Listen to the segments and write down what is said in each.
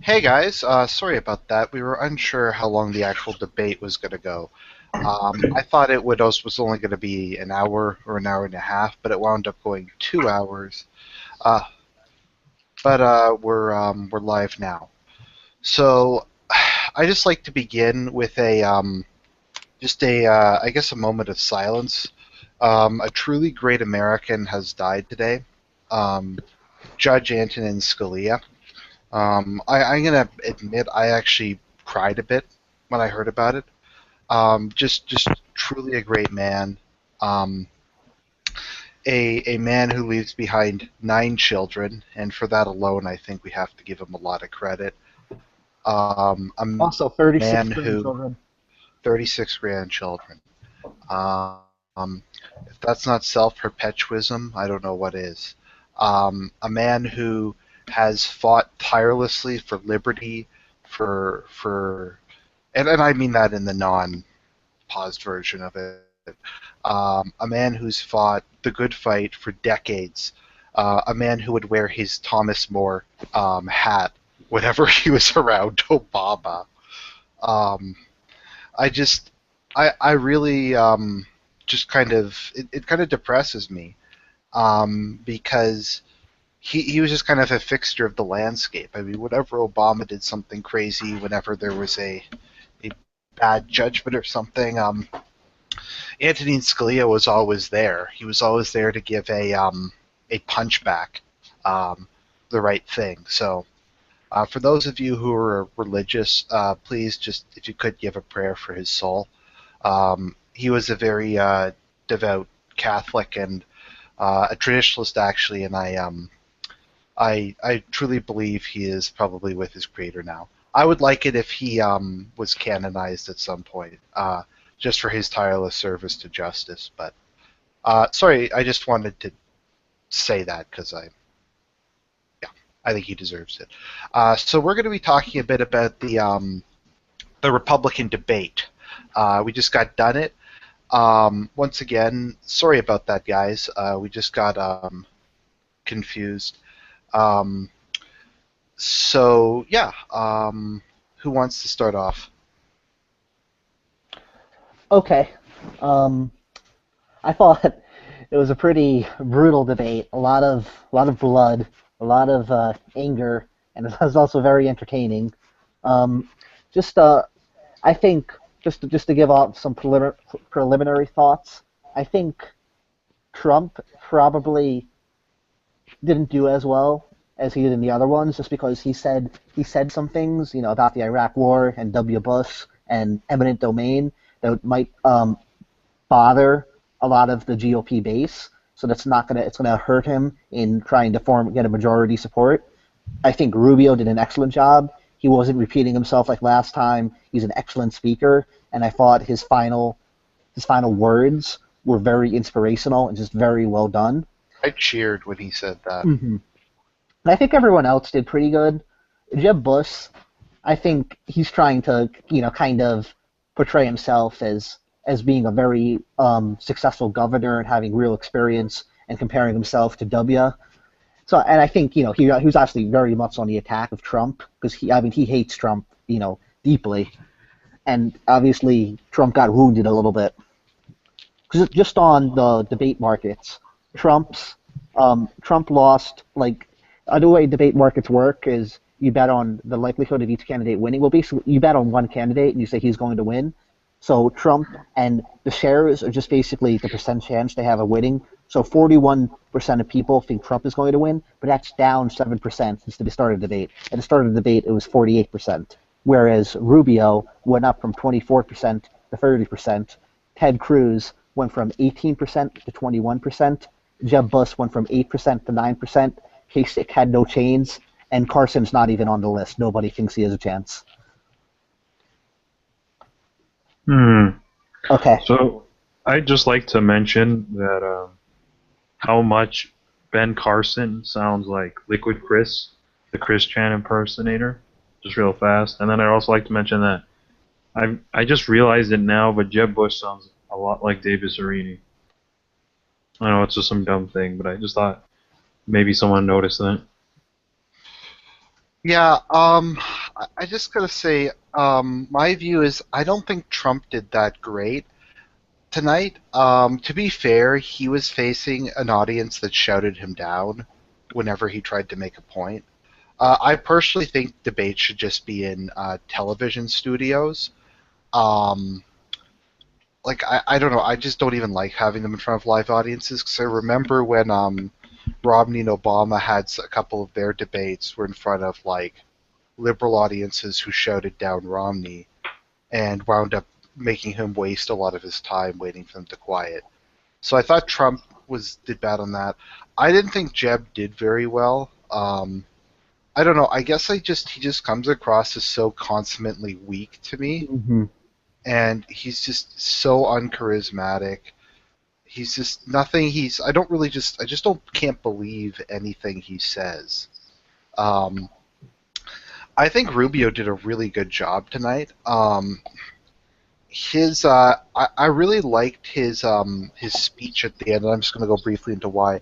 Hey guys, sorry about that. We were unsure how long the actual debate was going to go. I thought it was only going to be an hour or an hour and a half, but it wound up going 2 hours. Uh, but we're live now. So I just like to begin with I guess a moment of silence. A truly great American has died today. Um, Judge Antonin Scalia. I'm gonna admit I actually cried a bit when I heard about it. Just truly a great man. Um, a man who leaves behind 9 children, and for that alone, I think we have to give him a lot of credit. A Also, 36 man who grandchildren. 36 grandchildren. Um, if that's not self-perpetuism, I don't know what is. A man who has fought tirelessly for liberty, and I mean that in the non-paused version of it. A man who's fought the good fight for decades. A man who would wear his Thomas More hat whenever he was around Obama. Um, I just, I really just it kind of depresses me because he was just kind of a fixture of the landscape. I mean, whenever Obama did something crazy, whenever there was a bad judgment or something, Antonin Scalia was always there. He was always there to give a punchback, um, the right thing. So for those of you who are religious, please just, if you could, give a prayer for his soul. He was a very devout Catholic and a traditionalist, actually, and I truly believe he is probably with his creator now. I would like it if he was canonized at some point, just for his tireless service to justice. But sorry, I just wanted to say that because I think he deserves it. So we're going to be talking a bit about the Republican debate. We just got done it. Once again, sorry about that, guys. We just got confused. Um, so yeah, who wants to start off? Okay. Um, I thought it was a pretty brutal debate. A lot of blood, a lot of anger, and it was also very entertaining. Um, just I think just to give off some preliminary thoughts. I think Trump probably didn't do as well as he did in the other ones, just because he said some things, about the Iraq War and W. Bush and eminent domain that might bother a lot of the GOP base. So it's gonna hurt him in trying to get a majority support. I think Rubio did an excellent job. He wasn't repeating himself like last time. He's an excellent speaker, and I thought his final words were very inspirational and just very well done. I cheered when he said that. Mm-hmm. And I think everyone else did pretty good. Jeb Bush, I think he's trying to, kind of portray himself as being a very successful governor and having real experience and comparing himself to W. So, and I think he was actually very much on the attack of Trump because he hates Trump, deeply, and obviously Trump got wounded a little bit because just on the debate markets, Trump's Trump lost. Like, the way debate markets work is you bet on the likelihood of each candidate winning. Well, basically, you bet on one candidate and you say he's going to win. So Trump and the shares are just basically the percent chance they have of winning. So 41% of people think Trump is going to win, but that's down 7% since the start of the debate. At the start of the debate, it was 48%, whereas Rubio went up from 24% to 30%. Ted Cruz went from 18% to 21%. Jeb Bush went from 8% to 9%. Kasich had no chains, and Carson's not even on the list. Nobody thinks he has a chance. Hmm. Okay. So I'd just like to mention that how much Ben Carson sounds like Liquid Chris, the Chris Chan impersonator, just real fast. And then I'd also like to mention that I just realized it now, but Jeb Bush sounds a lot like David Serini. I know it's just some dumb thing, but I just thought maybe someone noticed that. Yeah. I just gotta say, my view is I don't think Trump did that great tonight. To be fair, he was facing an audience that shouted him down whenever he tried to make a point. I personally think debates should just be in television studios. Um, I don't know, I just don't even like having them in front of live audiences because I remember when Romney and Obama had a couple of their debates were in front of like liberal audiences who shouted down Romney and wound up making him waste a lot of his time waiting for them to quiet. So I thought Trump did bad on that. I didn't think Jeb did very well. I don't know. I guess he just comes across as so consummately weak to me, Mm-hmm. and he's just so uncharismatic. He's just nothing. I just don't can't believe anything he says. Um, I think Rubio did a really good job tonight. I really liked his speech at the end, and I'm just going to go briefly into why.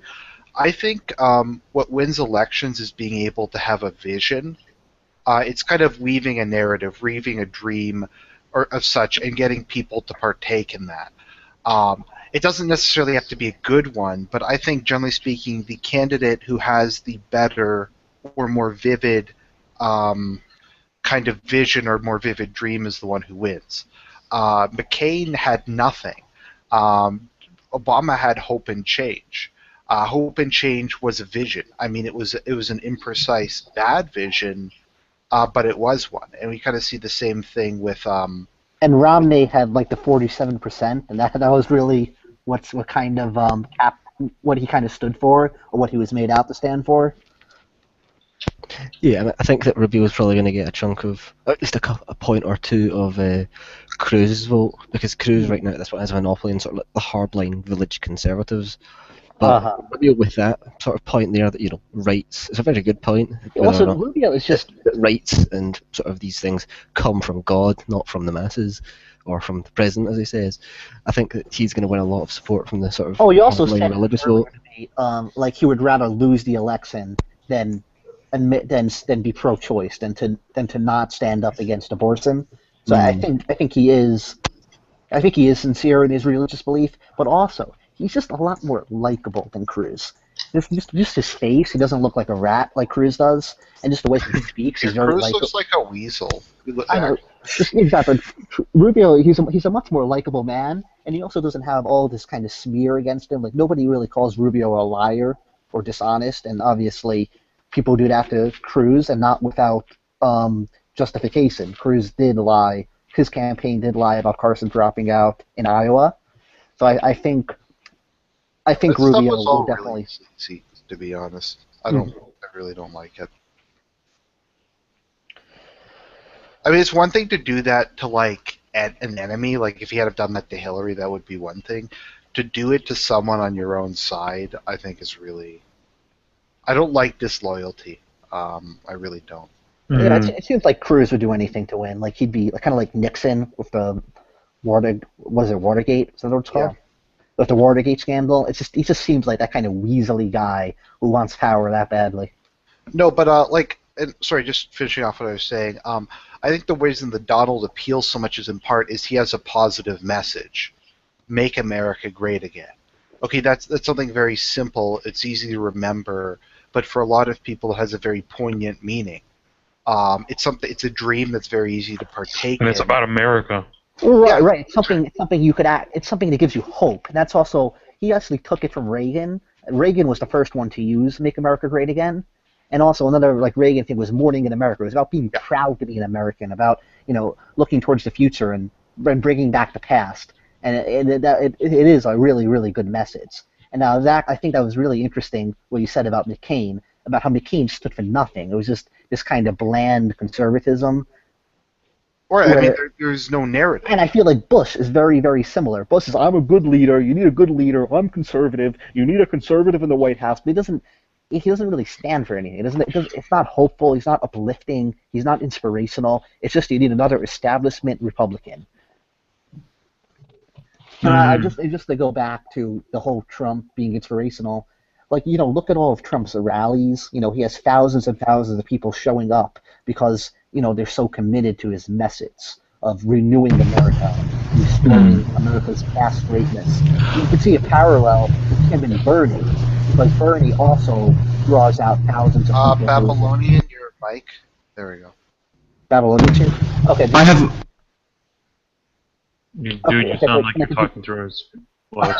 I think what wins elections is being able to have a vision. It's kind of weaving a narrative, weaving a dream, or of such, and getting people to partake in that. It doesn't necessarily have to be a good one, but I think, generally speaking, the candidate who has the better or more vivid kind of vision or more vivid dream is the one who wins. McCain had nothing. Obama had hope and change. Hope and change was a vision. I mean, it was an imprecise, bad vision, but it was one. And we kind of see the same thing with. And Romney had like the 47%, and that was really what kind of what he kind of stood for, or what he was made out to stand for. Yeah, I think that Rubio's probably going to get a chunk of at least a point or two of Cruz's vote, because Cruz right now at this point has a monopoly in sort of like the hardline village conservatives. But Rubio with that sort of point there that rights is a very good point. Also, Rubio is just that rights and sort of these things come from God, not from the masses or from the president, as he says. I think that he's going to win a lot of support from the sort of he also said religious vote. Like he would rather lose the election than be pro-choice than to not stand up against abortion. So I think he is sincere in his religious belief, but also he's just a lot more likable than Cruz. Just his face, he doesn't look like a rat like Cruz does, and just the way he speaks, he's very Cruz likable. looks like a weasel. I know. Exactly. Rubio, he's a much more likable man, and he also doesn't have all this kind of smear against him. Like, nobody really calls Rubio a liar or dishonest, and obviously people do that to Cruz, and not without justification. Cruz did lie. His campaign did lie about Carson dropping out in Iowa. So I think That Rubio stuff was all will definitely. really easy, to be honest. I really don't like it. I mean, it's one thing to do that to like an enemy. Like if he had done that to Hillary, that would be one thing. To do it to someone on your own side, I think is really. I don't like disloyalty. I really don't. Yeah, it seems like Cruz would do anything to win. Like he'd be kind of like Nixon with the Watergate? Is that what it's called? Yeah. With the Watergate scandal. He just seems like that kind of weaselly guy who wants power that badly. No, but sorry, just finishing off what I was saying. I think the reason the Donald appeals so much is in part is he has a positive message: "Make America Great Again." Okay, that's something very simple. It's easy to remember, but for a lot of people, it has a very poignant meaning. It's a dream that's very easy to partake in. And it's about America. Right, right. It's something you could act. It's something that gives you hope. And that's also he actually took it from Reagan. Reagan was the first one to use "Make America Great Again," and also another like Reagan thing was "Morning in America." It was about being proud to be an American, about looking towards the future and bringing back the past. And it is a really really good message. And now that I think that was really interesting what you said about McCain, about how McCain stood for nothing. It was just this kind of bland conservatism. I mean, there's no narrative. And I feel like Bush is very, very similar. Bush is, I'm a good leader. You need a good leader. I'm conservative. You need a conservative in the White House. But he doesn't really stand for anything. It's not hopeful. He's not uplifting. He's not inspirational. It's just you need another establishment Republican. Just to go back to the whole Trump being inspirational, look at all of Trump's rallies. He has thousands and thousands of people showing up because they're so committed to his message of renewing America, restoring America's past greatness. You can see a parallel with him and Bernie, because Bernie also draws out thousands of people. Babylonian, your mic. There we go. Babylonian too? Okay. I have. Dude, Okay, you okay, sound wait, like can I you're talking through his.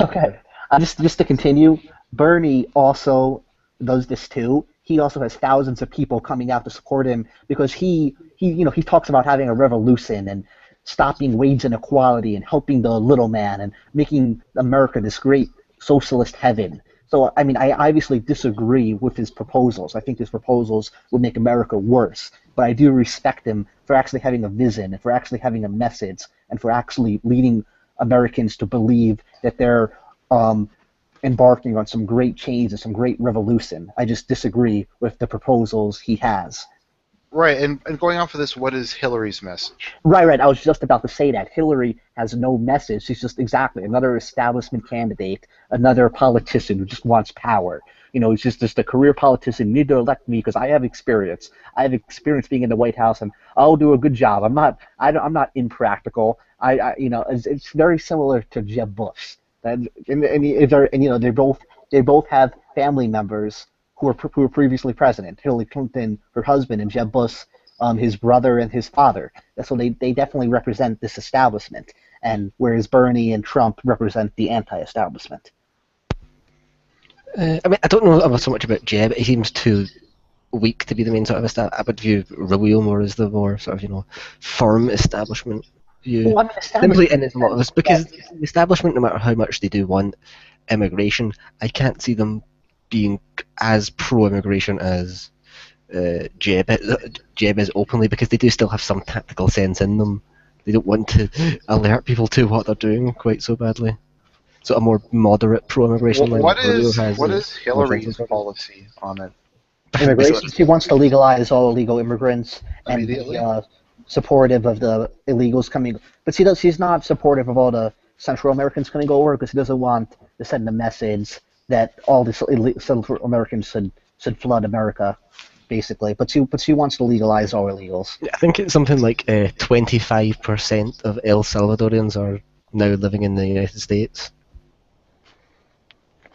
Okay. Just to continue, Bernie also does this too. He also has thousands of people coming out to support him because he talks about having a revolution and stopping wage inequality and helping the little man and making America this great socialist heaven. So I mean, I obviously disagree with his proposals. I think his proposals would make America worse. But I do respect him for actually having a vision and for actually having a message and for actually leading Americans to believe that they're embarking on some great change and some great revolution. I just disagree with the proposals he has. Right, and going off of this, what is Hillary's message? Right. I was just about to say that. Hillary has no message. She's just exactly another establishment candidate, another politician who just wants power. He's just a career politician. You need to elect me because I have experience. I have experience being in the White House, and I'll do a good job. I'm not impractical. It's very similar to Jeb Bush. And they both have family members who were previously president. Hillary Clinton, her husband, and Jeb Bush, his brother and his father. So they definitely represent this establishment, and whereas Bernie and Trump represent the anti-establishment. I mean, I don't know so much about Jeb. He seems too weak to be the main sort of I would view Rubio more as the more sort of firm establishment view. Well, I mean, Simply in a lot of this, because the establishment, no matter how much they do want immigration, I can't see them being as pro-immigration as Jeb is openly, because they do still have some tactical sense in them. They don't want to alert people to what they're doing quite so badly. So a more moderate pro-immigration line. What is Hillary's policy on it? Immigration. She wants to legalize all illegal immigrants and be Immediately? supportive of the illegals coming. But she's not supportive of all the Central Americans coming over because she doesn't want to send a message that all the Central Americans should flood America, basically. But she wants to legalize all illegals. I think it's something like 25% of El Salvadorians are now living in the United States.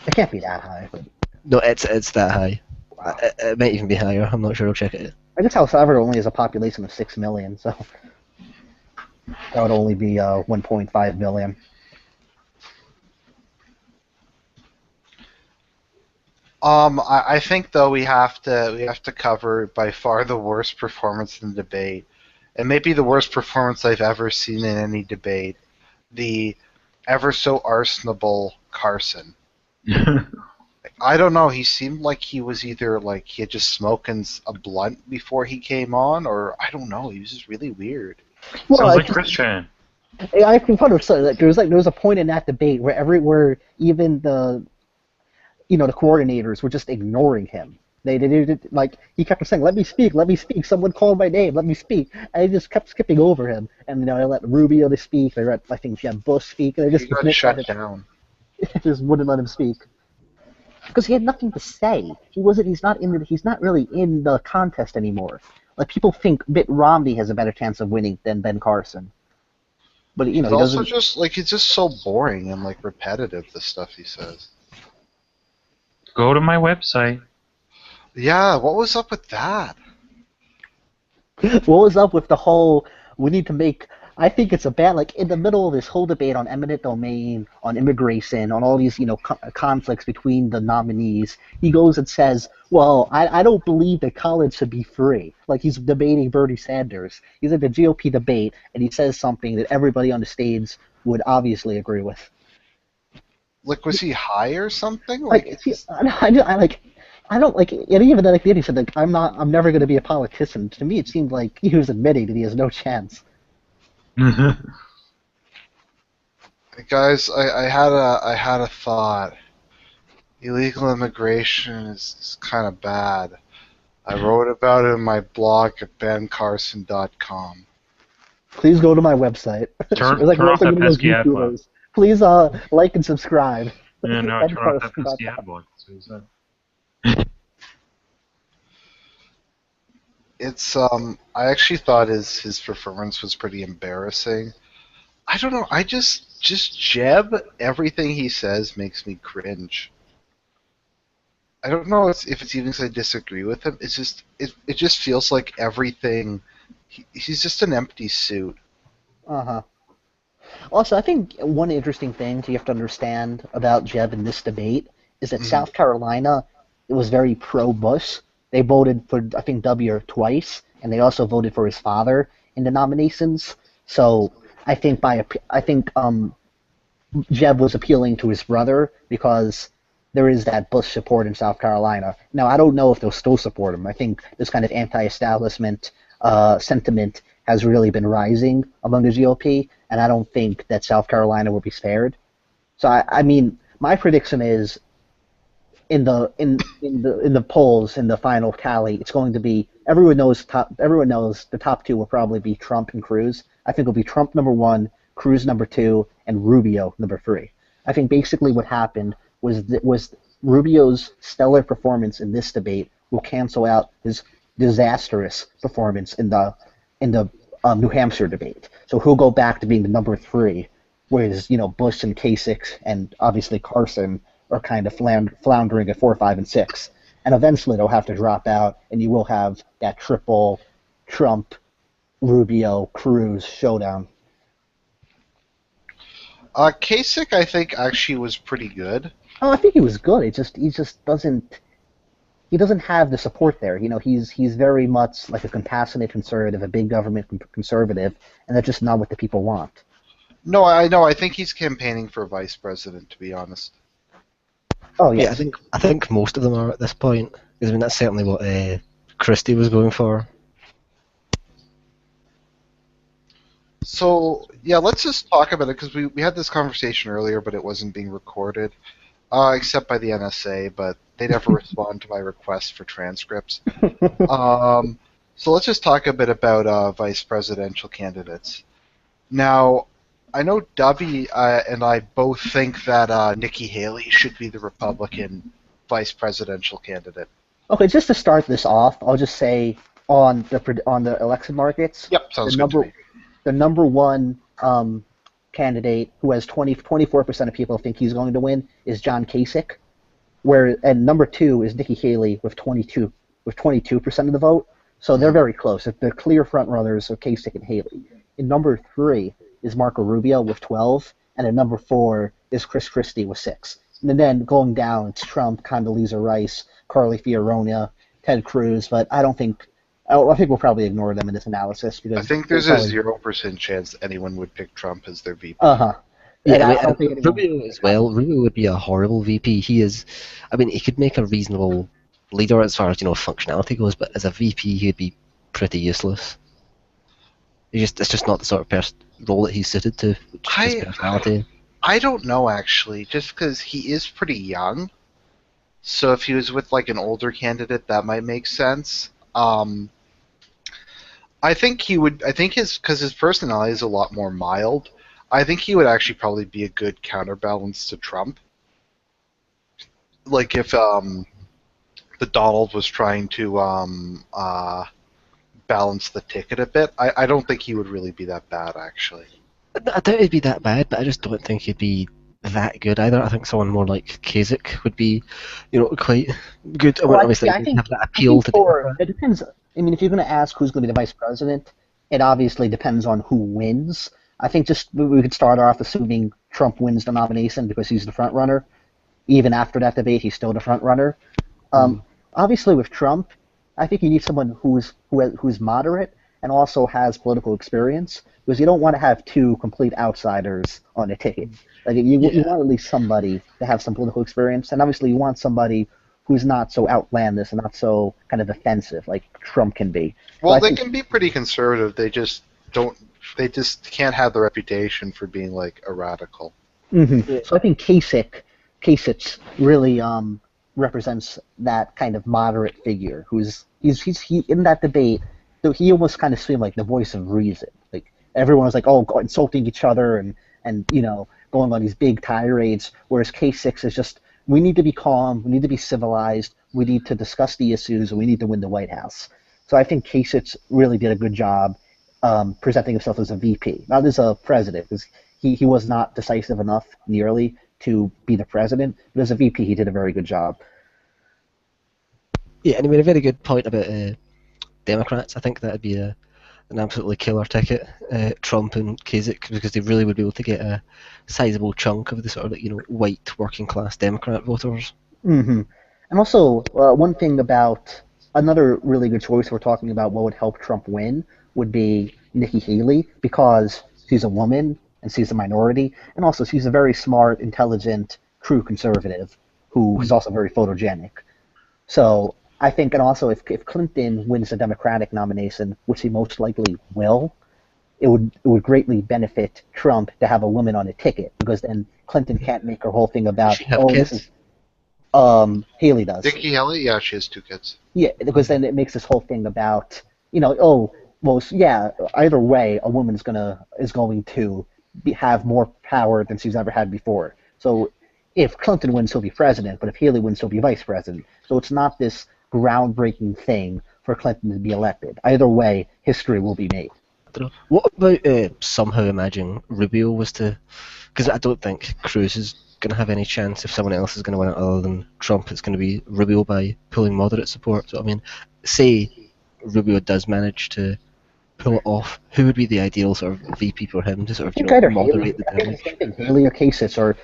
It can't be that high. But No, it's that high. It might even be higher. I'm not sure. I'll check it. I guess El Salvador only has a population of 6 million, so that would only be 1.5 billion. I think though we have to cover by far the worst performance in the debate, and maybe the worst performance I've ever seen in any debate. The ever so arsonable Carson. I don't know. He seemed like he was either like he had just smoking a blunt before he came on, or I don't know. He was just really weird. Sounds like Christian. I can kind of say that there was a point in that debate where even the coordinators were just ignoring him. They did, like, he kept saying, let me speak, someone called my name, let me speak. And they just kept skipping over him. And they let Rubio speak, they let, I think, Jeb Bush speak, and they just He got shut down. just wouldn't let him speak. Because he had nothing to say. He's not really in the contest anymore. Like, people think Mitt Romney has a better chance of winning than Ben Carson. But he also doesn't. he's just so boring and like repetitive, the stuff he says. Go to my website. Yeah, what was up with that? What was up with the whole? We need to make. I think it's a bad, like, in the middle of this whole debate on eminent domain, on immigration, on all these, conflicts between the nominees, he goes and says, well, I don't believe that college should be free. Like, he's debating Bernie Sanders. He's at the GOP debate, and he says something that everybody on the stage would obviously agree with. Like, was he high or something? I don't like, and even at the end he said, like, I'm never going to be a politician. To me, it seemed like he was admitting that he has no chance. Guys, I had a thought. Illegal immigration is kind of bad. I wrote about it in my blog at bencarson.com. Please go to my website. Turn off that pesky ad block. Please like and subscribe. Yeah, no, turn off that pesky ad block. It's I actually thought his performance was pretty embarrassing. I don't know. I just Jeb. Everything he says makes me cringe. I don't know if it's even because I disagree with him. It's just it just feels like everything. He's just an empty suit. Uh-huh. Also, I think one interesting thing you have to understand about Jeb in this debate is that Mhm. South Carolina was very pro-Bush. They voted for, I think, W twice, and they also voted for his father in the nominations. So I think Jeb was appealing to his brother because there is that Bush support in South Carolina. Now, I don't know if they'll still support him. I think this kind of anti-establishment sentiment has really been rising among the GOP, and I don't think that South Carolina will be spared. So, I mean, my prediction is in the polls in the final tally, it's going to be everyone knows the top two will probably be Trump and Cruz. I think it'll be Trump number one, Cruz number two, and Rubio number three. I think basically what happened was Rubio's stellar performance in this debate will cancel out his disastrous performance in the New Hampshire debate. So he'll go back to being the number three, whereas Bush and Kasich and obviously Carson are kind of floundering at 4, 5, and 6. And eventually they'll have to drop out, and you will have that triple Trump, Rubio, Cruz showdown. Kasich, I think, actually was pretty good. Oh, I think he was good. He just doesn't have the support there. He's very much like a compassionate conservative, a big government conservative, and that's just not what the people want. No, I know. I think he's campaigning for vice president, to be honest. Oh Yeah, yes. I think most of them are at this point. 'Cause, I mean, that's certainly what Christie was going for. So, yeah, let's just talk about it because we had this conversation earlier, but it wasn't being recorded, except by the NSA, but they never respond to my request for transcripts. Um, so let's just talk a bit about vice presidential candidates. Now, I know Dubby and I both think that Nikki Haley should be the Republican vice presidential candidate. Okay, just to start this off, I'll just say on the election markets, Yep, the sounds good to number me. the number one candidate who has 24% of people think he's going to win is John Kasich, and number two is Nikki Haley with 22% of the vote. So they're very close. They're clear front runners of Kasich and Haley. In number three is Marco Rubio with 12, and in number four is Chris Christie with 6. And then going down, it's Trump, Condoleezza Rice, Carly Fiorina, Ted Cruz, but I think we'll probably ignore them in this analysis I because think they're there's a probably 0% chance that anyone would pick Trump as their VP. uh-huh. And Yeah, I mean, I don't think anyone. Rubio as well. Rubio would be a horrible VP. He is, I mean, he could make a reasonable leader as far as functionality goes, but as a VP, he'd be pretty useless. It's just not the sort of role that he's suited to, which is his personality. I don't know actually, just because he is pretty young. So if he was with like an older candidate, that might make sense. I think he would. I think because his personality is a lot more mild. I think he would actually probably be a good counterbalance to Trump. Like if the Donald was trying to balance the ticket a bit, I don't think he would really be that bad actually. I doubt he'd be that bad, but I just don't think he'd be that good either. I think someone more like Kasich would be, quite good. I mean, Well, obviously, I he think have that I appeal think to for Democrats. it depends. I mean, if you're going to ask who's going to be the vice president, it obviously depends on who wins. I think just we could start off assuming Trump wins the nomination because he's the front runner. Even after that debate, he's still the front runner. Um, Obviously, with Trump, I think you need someone who's moderate and also has political experience because you don't want to have two complete outsiders on a ticket. Like you Yeah. want at least somebody to have some political experience, and obviously you want somebody who's not so outlandish and not so kind of offensive like Trump can be. So Well, I they think can be pretty conservative. They just don't. They just can't have the reputation for being like a radical. Yeah. so I think Kasich really represents that kind of moderate figure who's he in that debate. So he almost kind of seemed like the voice of reason. Like everyone was like, oh, insulting each other and going on these big tirades. Whereas K6 is just we need to be calm, we need to be civilized, we need to discuss the issues, and we need to win the White House. So I think Kasich really did a good job presenting himself as a VP, not as a president, because he was not decisive enough nearly to be the president, but as a VP, he did a very good job. Yeah, and he made a very good point about Democrats. I think that would be an absolutely killer ticket, Trump and Kasich, because they really would be able to get a sizable chunk of the sort of white working class Democrat voters. Hmm. And also, one thing about another really good choice we're talking about what would help Trump win would be Nikki Haley, because she's a woman and she's a minority, and also she's a very smart, intelligent, true conservative who is also very photogenic. So I think, and also if Clinton wins the Democratic nomination, which he most likely will, it would greatly benefit Trump to have a woman on a ticket, because then Clinton can't make her whole thing Does about, she have oh, kids? this is Haley does. Nikki Haley, yeah, she has 2 kids. Yeah, because then it makes this whole thing about, oh, well, yeah, either way, a woman is going to have more power than she's ever had before. So if Clinton wins, he'll be president, but if Haley wins, he'll be vice president. So it's not this groundbreaking thing for Clinton to be elected. Either way, history will be made. I don't know. What about somehow imagining Rubio was to? Because I don't think Cruz is going to have any chance if someone else is going to win it other than Trump. It's going to be Rubio by pulling moderate support. So I mean, say Rubio does manage to pull it off, who would be the ideal sort of VP for him to sort of I think either moderate Haley, the I think damage? the same thing, Haley or Kasich, or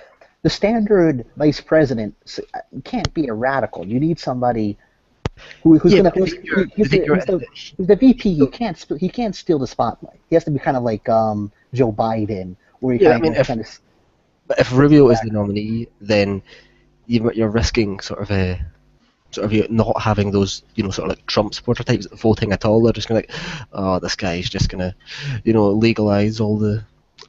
the standard vice president can't be a radical. You need somebody who's Yeah, gonna but he's the VP. He can't steal the spotlight. He has to be kind of like Joe Biden, where he yeah, I mean, kind of if Rubio is the nominee, then you're risking not having those sort of like Trump supporter types voting at all. They're just gonna like, oh, this guy's just gonna legalize all the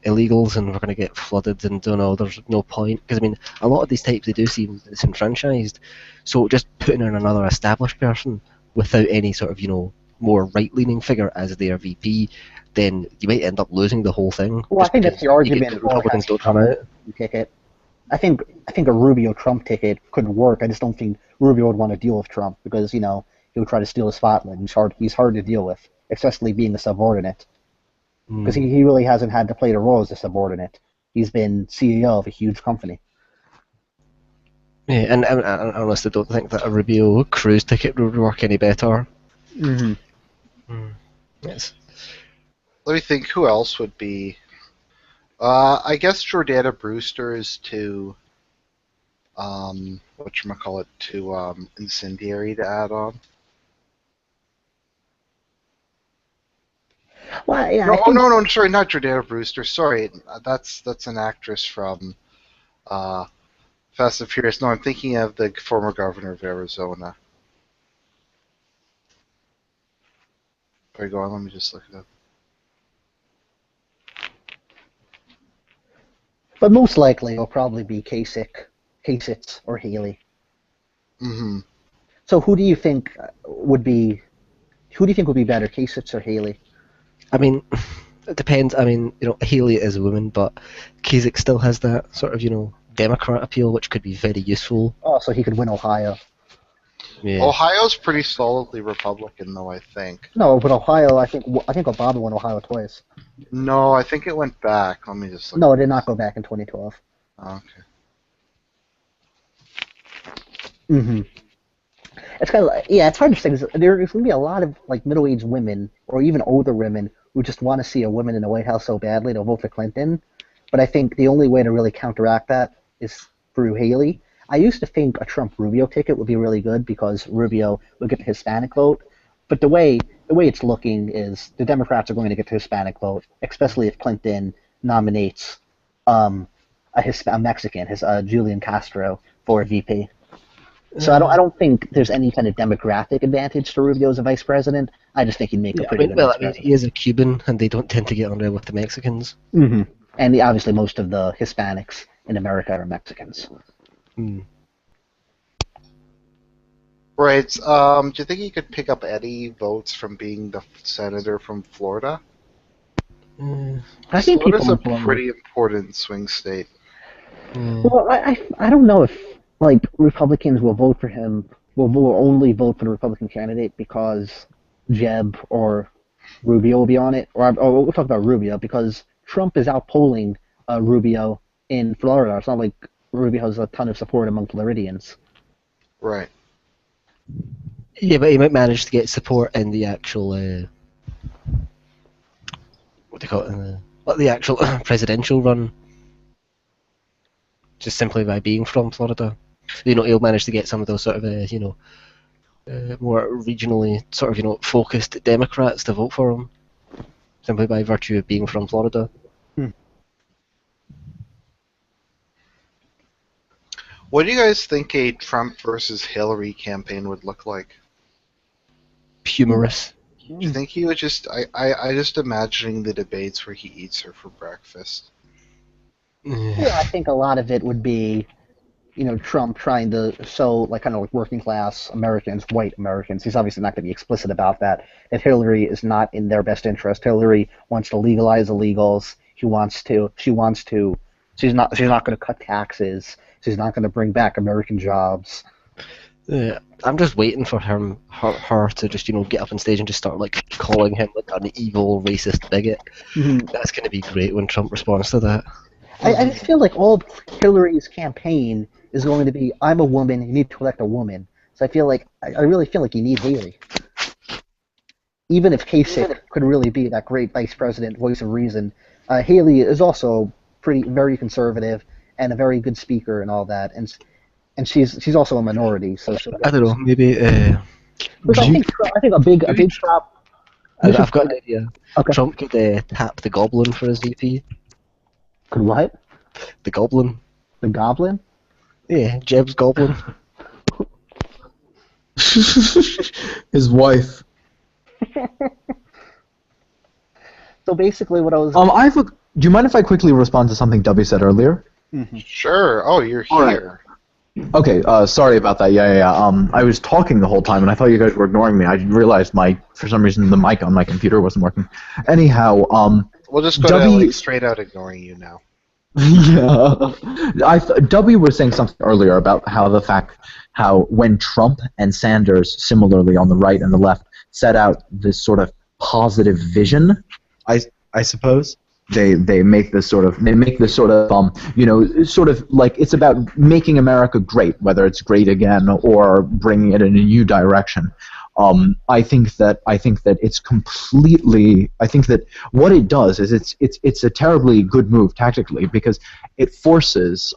illegals and we're gonna get flooded and don't know. There's no point because I mean a lot of these types they do seem disenfranchised. So just putting in another established person without any sort of more right-leaning figure as their VP, then you might end up losing the whole thing. Well, I think that's the argument Republicans don't come out. ticket. I think a Rubio Trump ticket couldn't work. I just don't think Rubio would want to deal with Trump because he would try to steal the spotlight. He's hard to deal with, especially being a subordinate, because he really hasn't had to play the role as a subordinate. He's been CEO of a huge company. Yeah, and I honestly don't think that a Rubio Cruz ticket would work any better. Mm-hmm. Yes. Let me think. Who else would be? I guess Jordana Brewster is too. Whatchamacallit, too incendiary to add on. Well, yeah, No, sorry, not Jordana Brewster. Sorry, that's an actress from Fast and Furious. No, I'm thinking of the former governor of Arizona. Sorry, go on. Let me just look it up. But most likely it'll probably be Kasich or Haley. Mm-hmm. So who do you think would be better, Kasich or Haley? I mean, it depends. I mean, Haley is a woman, but Kasich still has that sort of, Democrat appeal, which could be very useful. Oh, so he could win Ohio. Yeah. Ohio's pretty solidly Republican, though, I think. No, but Ohio, I think Obama won Ohio twice. No, I think it went back. Let me just look. No, it did not go back in 2012. Oh, okay. Mm-hmm. It's kind of it's hard to say. There's going to be a lot of like middle-aged women or even older women who just want to see a woman in the White House so badly they'll vote for Clinton. But I think the only way to really counteract that is through Haley. I used to think a Trump-Rubio ticket would be really good because Rubio would get the Hispanic vote. But the way it's looking is the Democrats are going to get the Hispanic vote, especially if Clinton nominates a Mexican, Julian Castro, for VP. So I don't think there's any kind of demographic advantage to Rubio as a vice president. I just think he'd make a pretty good vice president. He is a Cuban, and they don't tend to get on well with the Mexicans. Mm-hmm. And obviously most of the Hispanics in America are Mexicans. Mm. Right. Do you think he could pick up any votes from being the senator from Florida? I think Florida's a people pretty important swing state. Well, I don't know if like Republicans will vote for him. Will only vote for the Republican candidate because Jeb or Rubio will be on it, or we'll talk about Rubio because Trump is outpolling Rubio in Florida. It's not like Rubio has a ton of support among Floridians. Right. Yeah, but he might manage to get support in the actual what do you call it? The actual presidential run, just simply by being from Florida. He'll manage to get some of those sort of more regionally sort of focused Democrats to vote for him, simply by virtue of being from Florida. What do you guys think a Trump versus Hillary campaign would look like? Humorous. Do you think he would just... I just imagining the debates where he eats her for breakfast. Yeah, I think a lot of it would be, Trump trying to show kind of working class Americans, white Americans. He's obviously not going to be explicit about that. If Hillary is not in their best interest, Hillary wants to legalize illegals. She's not going to cut taxes. She's not going to bring back American jobs. Yeah, I'm just waiting for her to just get up on stage and just start calling him an evil racist bigot. That's going to be great when Trump responds to that. I just feel like all of Hillary's campaign is going to be, I'm a woman, you need to elect a woman. So I really feel like you need Haley. Even if Kasich could really be that great vice president, voice of reason, Haley is also very conservative and a very good speaker and all that, and she's also a minority. So I don't know, maybe. I think a big prop. I've got an idea. Okay. Trump could tap the Goblin for his VP. Could what? The Goblin. The Goblin? Yeah, Jeb's Goblin. His wife. So basically, what I was. Do you mind if I quickly respond to something W said earlier? Mm-hmm. Sure. Oh, you're All here. Right. Okay. Sorry about that. Yeah. I was talking the whole time, and I thought you guys were ignoring me. I realized for some reason the mic on my computer wasn't working. Anyhow, We'll just go to straight out ignoring you now. Yeah. W was saying something earlier about how when Trump and Sanders, similarly on the right and the left, set out this sort of positive vision, I suppose they make this sort of sort of like it's about making America great, whether it's great again or bringing it in a new direction. I think that it's completely. I think that what it does is it's a terribly good move tactically because it forces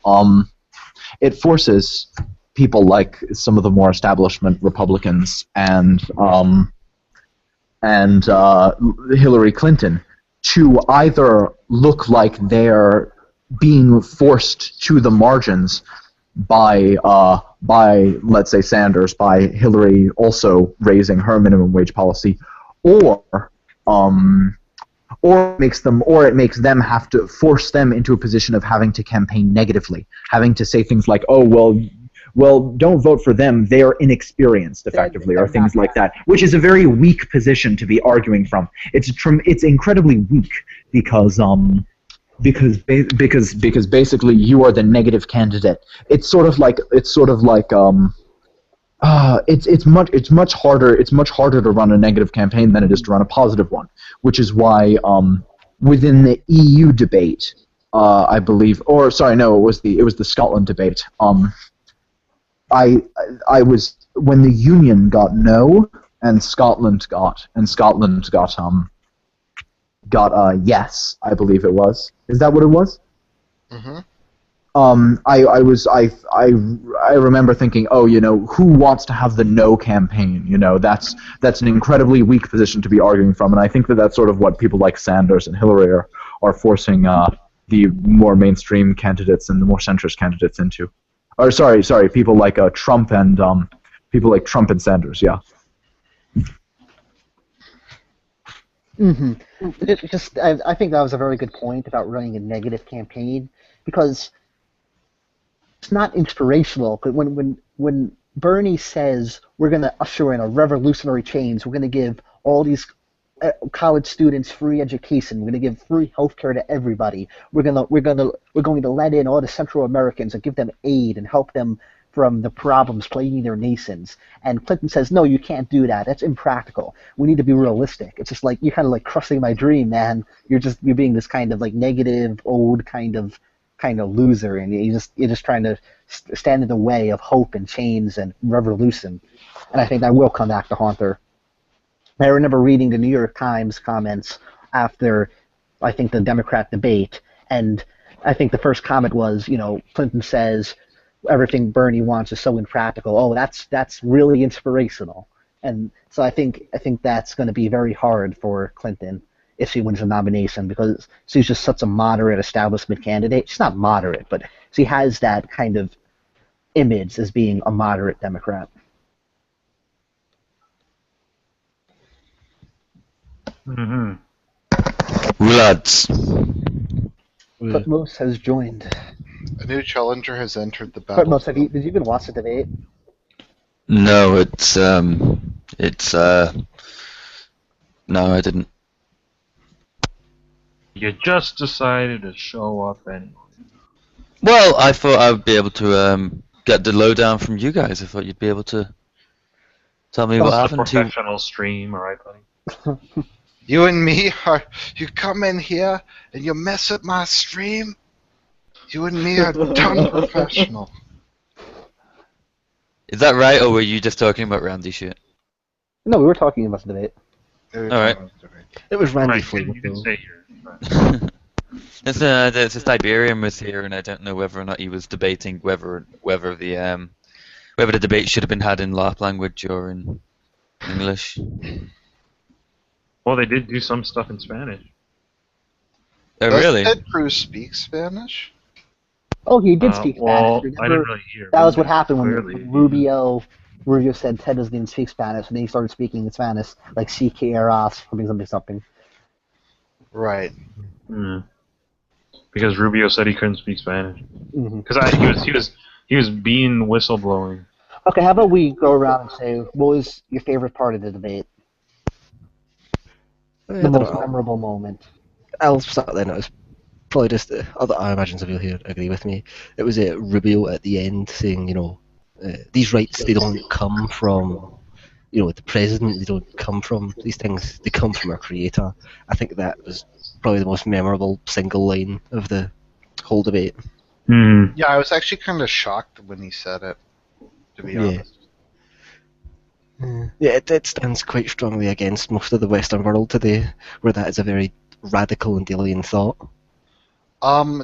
people like some of the more establishment Republicans and Hillary Clinton to either look like they're being forced to the margins by let's say Sanders, by Hillary also raising her minimum wage policy, or it makes them have to force them into a position of having to campaign negatively, having to say things like, oh well, don't vote for them, they're inexperienced, effectively, or things like that, which is a very weak position to be arguing from. It's incredibly weak because basically you are the negative candidate. It's much harder to run a negative campaign than it is to run a positive one, which is why within the EU debate, I believe, or sorry, no, it was the Scotland debate. I was when the Union got no and Scotland got yes, I believe it was. Is that what it was? Mm-hmm. I remember thinking, who wants to have the no campaign? That's an incredibly weak position to be arguing from, and I think that that's sort of what people like Sanders and Hillary are forcing the more mainstream candidates and the more centrist candidates into. Or sorry, people like Trump and Sanders, yeah. Mm-hmm. I think that was a very good point about running a negative campaign because it's not inspirational. But when Bernie says we're going to usher in a revolutionary change, we're going to give all these college students free education, we're going to give free healthcare to everybody, we're going to let in all the Central Americans and give them aid and help them from the problems plaguing their nations. And Clinton says, no, you can't do that. That's impractical. We need to be realistic. It's just like, you're kind of like crushing my dream, man. You're being this kind of like negative, old kind of loser, and you're just trying to stand in the way of hope and change and revolution. And I think that will come back to haunt her. I remember reading the New York Times comments after, I think, the Democrat debate, and I think the first comment was, Clinton says everything Bernie wants is so impractical. Oh, that's really inspirational. And so I think that's going to be very hard for Clinton if she wins the nomination, because she's just such a moderate establishment candidate. She's not moderate, but she has that kind of image as being a moderate Democrat. Mm-hmm. Lads. Footmoose has joined. A new challenger has entered the battle. Footmoose, did you even watch the debate? No, no, I didn't. You just decided to show up anyway. Well, I thought I would be able to get the lowdown from you guys. I thought you'd be able to tell me what It's a happened to. professional stream, alright, buddy? You and me you come in here and you mess up my stream? You and me are done professional. Is that right, or were you just talking about Randy shit? No, we were talking about the debate. Alright. It was Randy Right, Fleetwood. you can though. say your... It's a Siberian was here, and I don't know whether or not he was debating whether the debate should have been had in Lap language or in English. Well, they did do some stuff in Spanish. Oh, really? Does Ted Cruz speak Spanish? Oh, he did speak Well, Spanish. I didn't really hear. That was what happened Clearly, when Rubio said Ted doesn't even speak Spanish, and then he started speaking in Spanish, like "Si quieras" or something. Right. Mm. Because Rubio said he couldn't speak Spanish. Mm-hmm. Because he was being whistleblowing. Okay, how about we go around and say what was your favorite part of the debate? The most memorable moment. I'll start then. It was probably just I imagine some people here agree with me. It was Rubio at the end saying, these rights, they don't come from, the president. They don't come from these things. They come from our creator. I think that was probably the most memorable single line of the whole debate. Mm. Yeah, I was actually kind of shocked when he said it, to be honest. Yeah, it stands quite strongly against most of the Western world today, where that is a very radical and alien thought.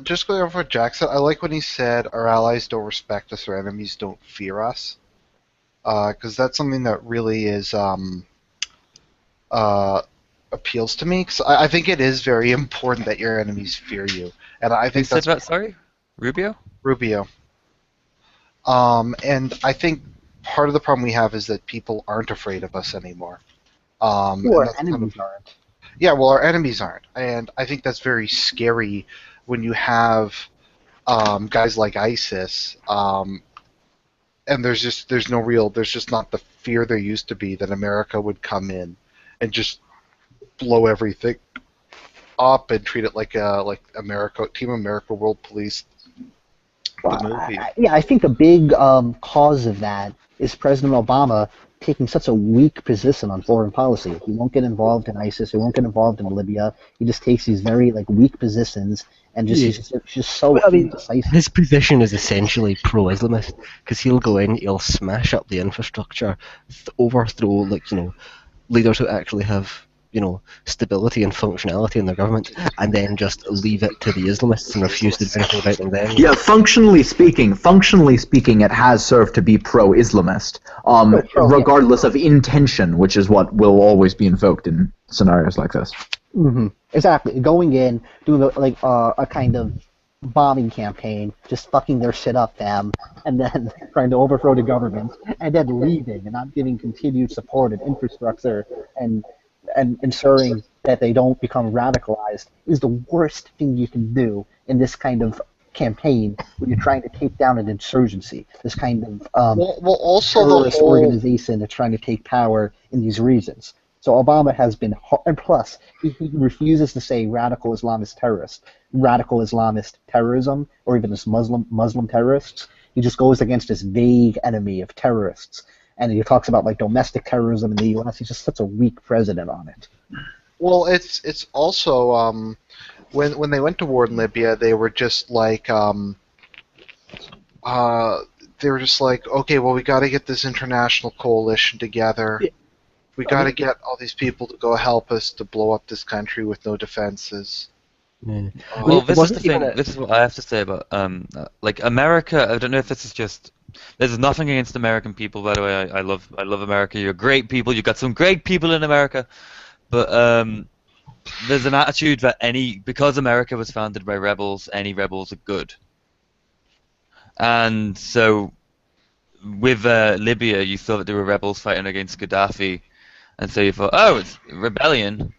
Just going over what Jack said, I like when he said, our allies don't respect us, our enemies don't fear us. Because that's something that really is, appeals to me. Cause I think it is very important that your enemies fear you. And I think Who said that's that, sorry? Rubio? Rubio. And I think part of the problem we have is that people aren't afraid of us anymore. Well, and our that's enemies aren't. Yeah, well, our enemies aren't, and I think that's very scary when you have guys like ISIS, and there's just not the fear there used to be that America would come in and just blow everything up and treat it like America, Team America, World Police. The movie. I think the big cause of that is President Obama taking such a weak position on foreign policy. He won't get involved in ISIS. He won't get involved in Libya. He just takes these very weak positions and he's just so indecisive. His position is essentially pro-Islamist because he'll go in, he'll smash up the infrastructure, overthrow leaders who actually have stability and functionality in their government, and then just leave it to the Islamists and refuse to do anything about them then. Yeah, functionally speaking, it has served to be pro-Islamist, regardless of intention, which is what will always be invoked in scenarios like this. Mm-hmm. Exactly. Going in, doing a kind of bombing campaign, just fucking their shit up, fam, and then trying to overthrow the government, and then leaving and not giving continued support and infrastructure and ensuring that they don't become radicalized is the worst thing you can do in this kind of campaign when you're trying to take down an insurgency, this kind of also terrorist organization that's trying to take power in these regions. So Obama has been, and plus he refuses to say radical Islamist terrorist, radical Islamist terrorism, or even just Muslim terrorists. He just goes against this vague enemy of terrorists, and he talks about like domestic terrorism in the U.S. He's just such a weak president on it. Well, it's also when they went to war in Libya, they were just like okay, well, we got to get this international coalition together. Yeah. We got to get all these people to go help us to blow up this country with no defenses. Yeah. Well, It this is wasn't the thing. even a- This is what I have to say about like America. I don't know if this is just. There's nothing against American people, by the way. I love America. You're great people. You got some great people in America, but there's an attitude that because America was founded by rebels, any rebels are good. And so with Libya, you thought that there were rebels fighting against Gaddafi, and so you thought, oh, it's rebellion.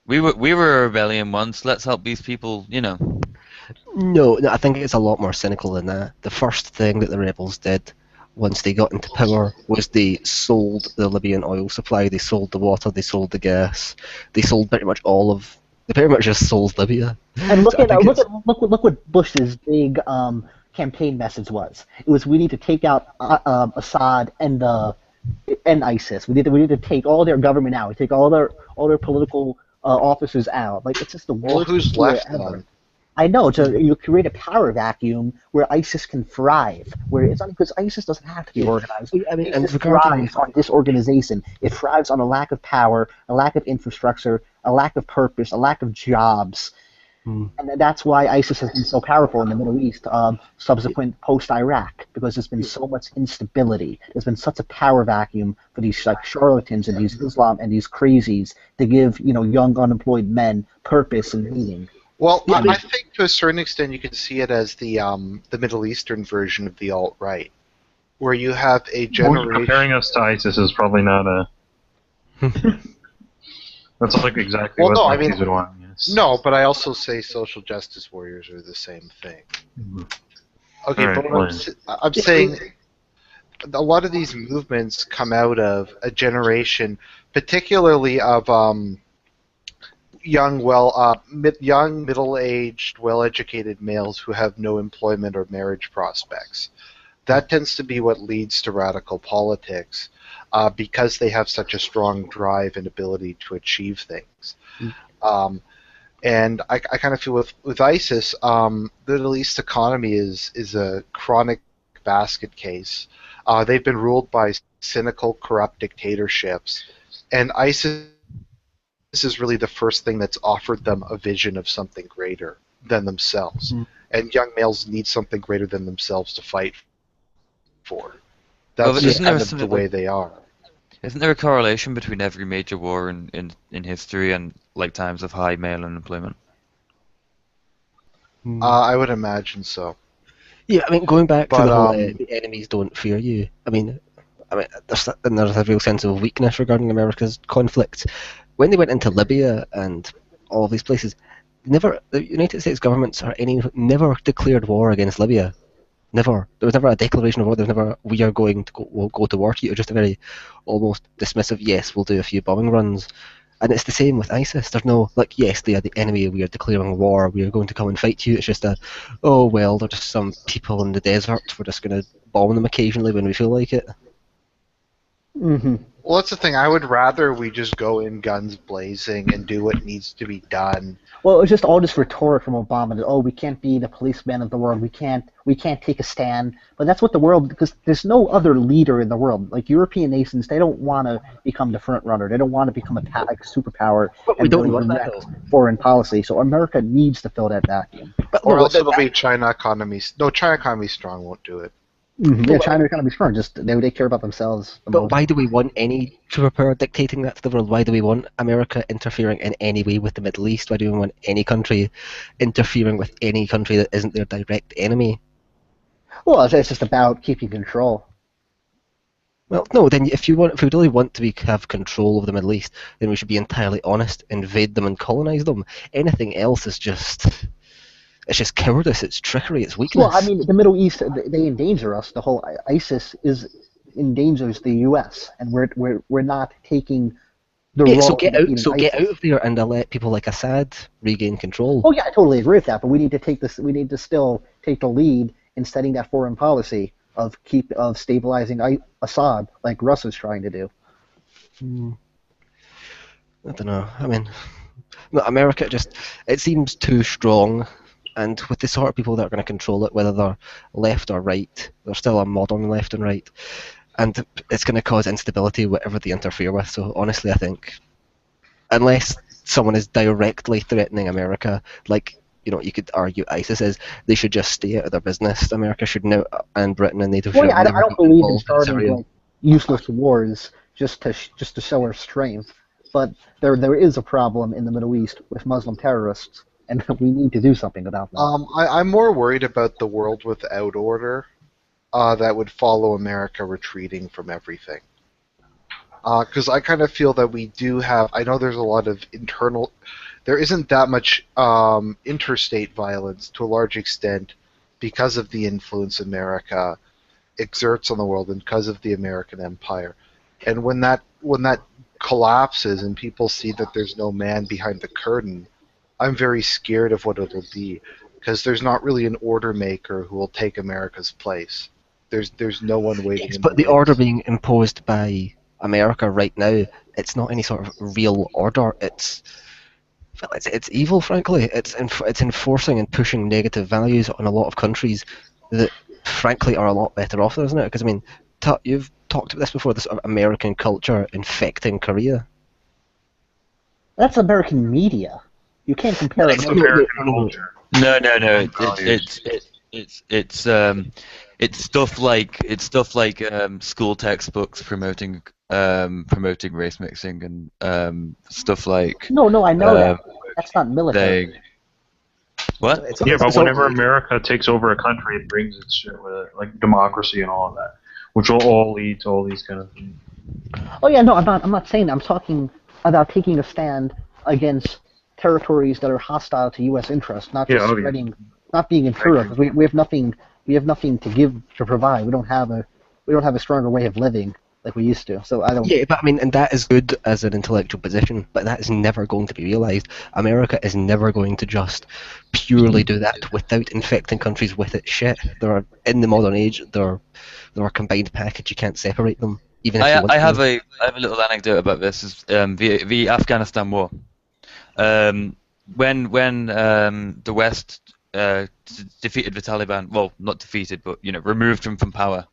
We were a rebellion once. Let's help these people, No, I think it's a lot more cynical than that. The first thing that the rebels did once they got into power was they sold the Libyan oil supply, they sold the water, they sold the gas, they sold pretty much they pretty much just sold Libya. And So I think look what Bush's big campaign message was. It was we need to take out Assad and ISIS. We need to take all their government out. We take all their political officers out. Like it's just the Well, worst who's war left ever. then? I know. You create a power vacuum where ISIS can thrive. Where it's not because ISIS doesn't have to be organized. I mean, and ISIS regarding thrives on disorganization. It thrives on a lack of power, a lack of infrastructure, a lack of purpose, a lack of jobs. And that's why ISIS has been so powerful in the Middle East, subsequent post-Iraq, because there's been so much instability. There's been such a power vacuum for these like charlatans and these Islam and these crazies to give young unemployed men purpose and meaning. Well, I think to a certain extent you can see it as the Middle Eastern version of the alt-right, where you have a generation. Comparing us to ISIS is probably not a. That's like exactly Well, what no, I Nazis mean- would want. Yes. No, but I also say social justice warriors are the same thing. Okay, Alright, but what fine. I'm saying a lot of these movements come out of a generation, particularly of young, middle-aged, well-educated males who have no employment or marriage prospects. That tends to be what leads to radical politics, because they have such a strong drive and ability to achieve things. And I kind of feel with ISIS, the Middle East economy is a chronic basket case. They've been ruled by cynical, corrupt dictatorships, and ISIS is really the first thing that's offered them a vision of something greater than themselves. And young males need something greater than themselves to fight for. Well, That's but just isn't there kind of something the way like- they are. Isn't there a correlation between every major war in history and like times of high male unemployment? I would imagine so. Yeah, I mean, going back to But, the whole um, the enemies don't fear you. I mean, there's a real sense of weakness regarding America's conflict. When they went into Libya and all of these places, the United States governments never declared war against Libya. Never. There was never a declaration of war. There was never, we are going to go to war to you. It was just a very almost dismissive, yes, we'll do a few bombing runs. And it's the same with ISIS. There's no, like, yes, they are the enemy, we are declaring war, we are going to come and fight you. It's just oh, well, they're just some people in the desert. We're just going to bomb them occasionally when we feel like it. Mm-hmm. Well, that's the thing. I would rather we just go in guns blazing and do what needs to be done. Well, it was just all this rhetoric from Obama that we can't be the policeman of the world. We can't take a stand. But that's what the world, because there's no other leader in the world. Like European nations, they don't want to become the front runner. They don't want to become a superpower But we and don't really want that, direct foreign policy. So America needs to fill that vacuum. But Or no, else it'll be China economy. No, China economy strong won't do it. Yeah, China's going to be strong. Just they care about themselves. But why do we want any superpower dictating that to the world? Why do we want America interfering in any way with the Middle East? Why do we want any country interfering with any country that isn't their direct enemy? Well, it's just about keeping control. Well, no. Then if we really want to have control of the Middle East, then we should be entirely honest, invade them and colonize them. Anything else is just cowardice. It's trickery. It's weakness. Well, I mean, the Middle East, they endanger us. The whole ISIS endangers the U.S. and we're not taking the Yeah, so role in defeating get ISIS. out of there and let people like Assad regain control. Oh yeah, I totally agree with that. But we need to take this. We need to still take the lead in setting that foreign policy of stabilizing Assad, like Russia's trying to do. Hmm, I don't know. I mean, no, America just it seems too strong, and with the sort of people that are going to control it, whether they're left or right, they're still a modern left and right, and it's going to cause instability whatever they interfere with. So honestly, I think unless someone is directly threatening America, like you could argue ISIS is, they should just stay out of their business. America should now, and Britain and NATO Well, should yeah, have I never don't been believe in involved in starting Syria. like useless wars just to show our strength. But there is a problem in the Middle East with Muslim terrorists, and we need to do something about that. I'm more worried about the world without order that would follow America retreating from everything. Because I kind of feel that we do have. I know there's a lot of internal. There isn't that much interstate violence to a large extent because of the influence America exerts on the world and because of the American empire. And when that collapses and people see that there's no man behind the curtain, I'm very scared of what it'll be because there's not really an order maker who will take America's place. There's no one waiting Yes, in the but the order wings. being imposed by America right now, it's not any sort of real order. It's evil, frankly. It's enforcing and pushing negative values on a lot of countries that, frankly, are a lot better off, isn't it? Because I mean, you've talked about this before. This sort of American culture infecting Korea. That's American media. You can't compare It's American. American culture. No, And values. It's stuff like school textbooks promoting race mixing and stuff like No, I know um, that. That's not military. they what? Yeah, but So whenever America takes over a country, it brings its shit with it, like democracy and all of that, which will all lead to all these kind of things. Oh yeah, no, I'm not saying that. I'm talking about taking a stand against territories that are hostile to U.S. interests, not Yeah, just okay. spreading, not being imperial. Because we have nothing to give to provide. We don't have a stronger way of living like we used to. So I don't. yeah, but I mean, and that is good as an intellectual position, but that is never going to be realised. America is never going to just purely do that without infecting countries with its shit. They're in the modern age. They're a combined package. You can't separate them, even if you want I have to. I have a little anecdote about this. Is the Afghanistan war. When the West defeated the Taliban, well, not defeated, but removed them from power.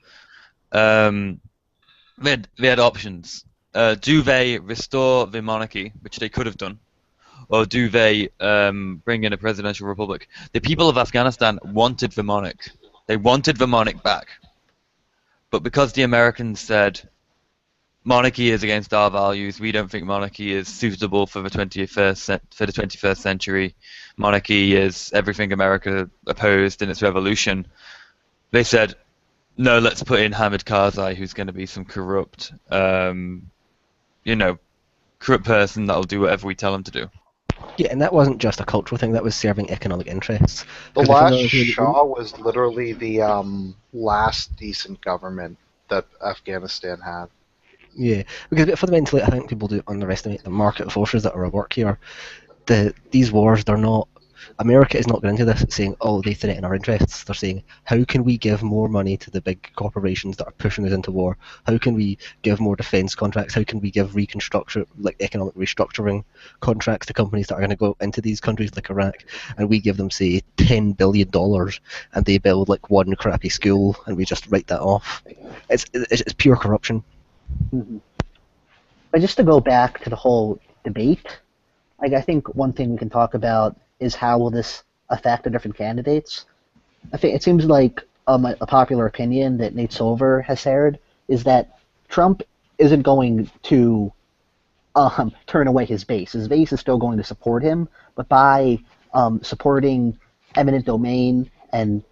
They had options. Do they restore the monarchy, which they could have done, or do they bring in a presidential republic? The people of Afghanistan wanted the monarch. They wanted the monarch back, but because the Americans said monarchy is against our values, we don't think monarchy is suitable for the 21st century. Monarchy is everything America opposed in its revolution. They said, no, let's put in Hamid Karzai, who's going to be some corrupt person that'll do whatever we tell him to do. Yeah, and that wasn't just a cultural thing. That was serving economic interests. The 'Cause if last you know, Shah was literally the last decent government that Afghanistan had. yeah, because fundamentally, I think people do underestimate the market forces that are at work here. These wars, they're not. America is not going into this saying, "Oh, they threaten our interests." They're saying, "How can we give more money to the big corporations that are pushing us into war? How can we give more defense contracts? How can we give reconstruction, like economic restructuring contracts to companies that are going to go into these countries like Iraq, and we give them, say, $10 billion, and they build like one crappy school, and we just write that off? It's pure corruption." Mhm. But just to go back to the whole debate, like I think one thing we can talk about is how will this affect the different candidates. I think it seems like a popular opinion that Nate Silver has shared is that Trump isn't going to turn away his base. His base is still going to support him, but by supporting eminent domain and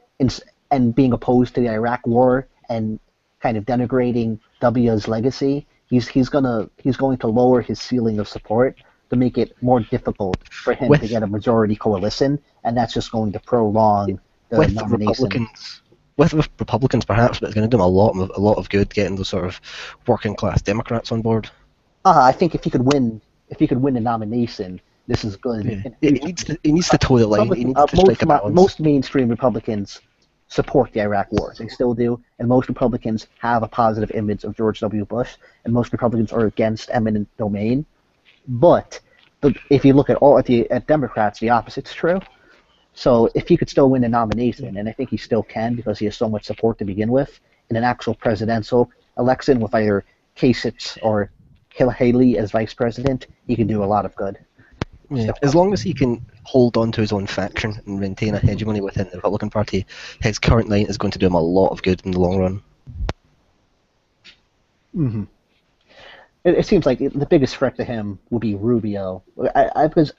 being opposed to the Iraq War and kind of denigrating W's legacy, he's going to lower his ceiling of support to make it more difficult for him to With get a majority coalition, and that's just going to prolong the with nomination. Republicans perhaps, but it's going to do them a lot of good getting those sort of working class Democrats on board. I think if he could win the nomination, this is good. Yeah. In the Yeah, future. he needs to toe the line. He needs to strike a balance. Most mainstream Republicans support the Iraq War. They still do, and most Republicans have a positive image of George W. Bush, and most Republicans are against eminent domain. But if you look at Democrats, the opposite's true. So if he could still win the nomination, and I think he still can because he has so much support to begin with, in an actual presidential election with either Kasich or Haley as vice president, he can do a lot of good. Yeah. As long as he can hold on to his own faction and maintain a hegemony within the Republican Party, his current line is going to do him a lot of good in the long run. Mm-hmm. It seems like the biggest threat to him will be Rubio. Because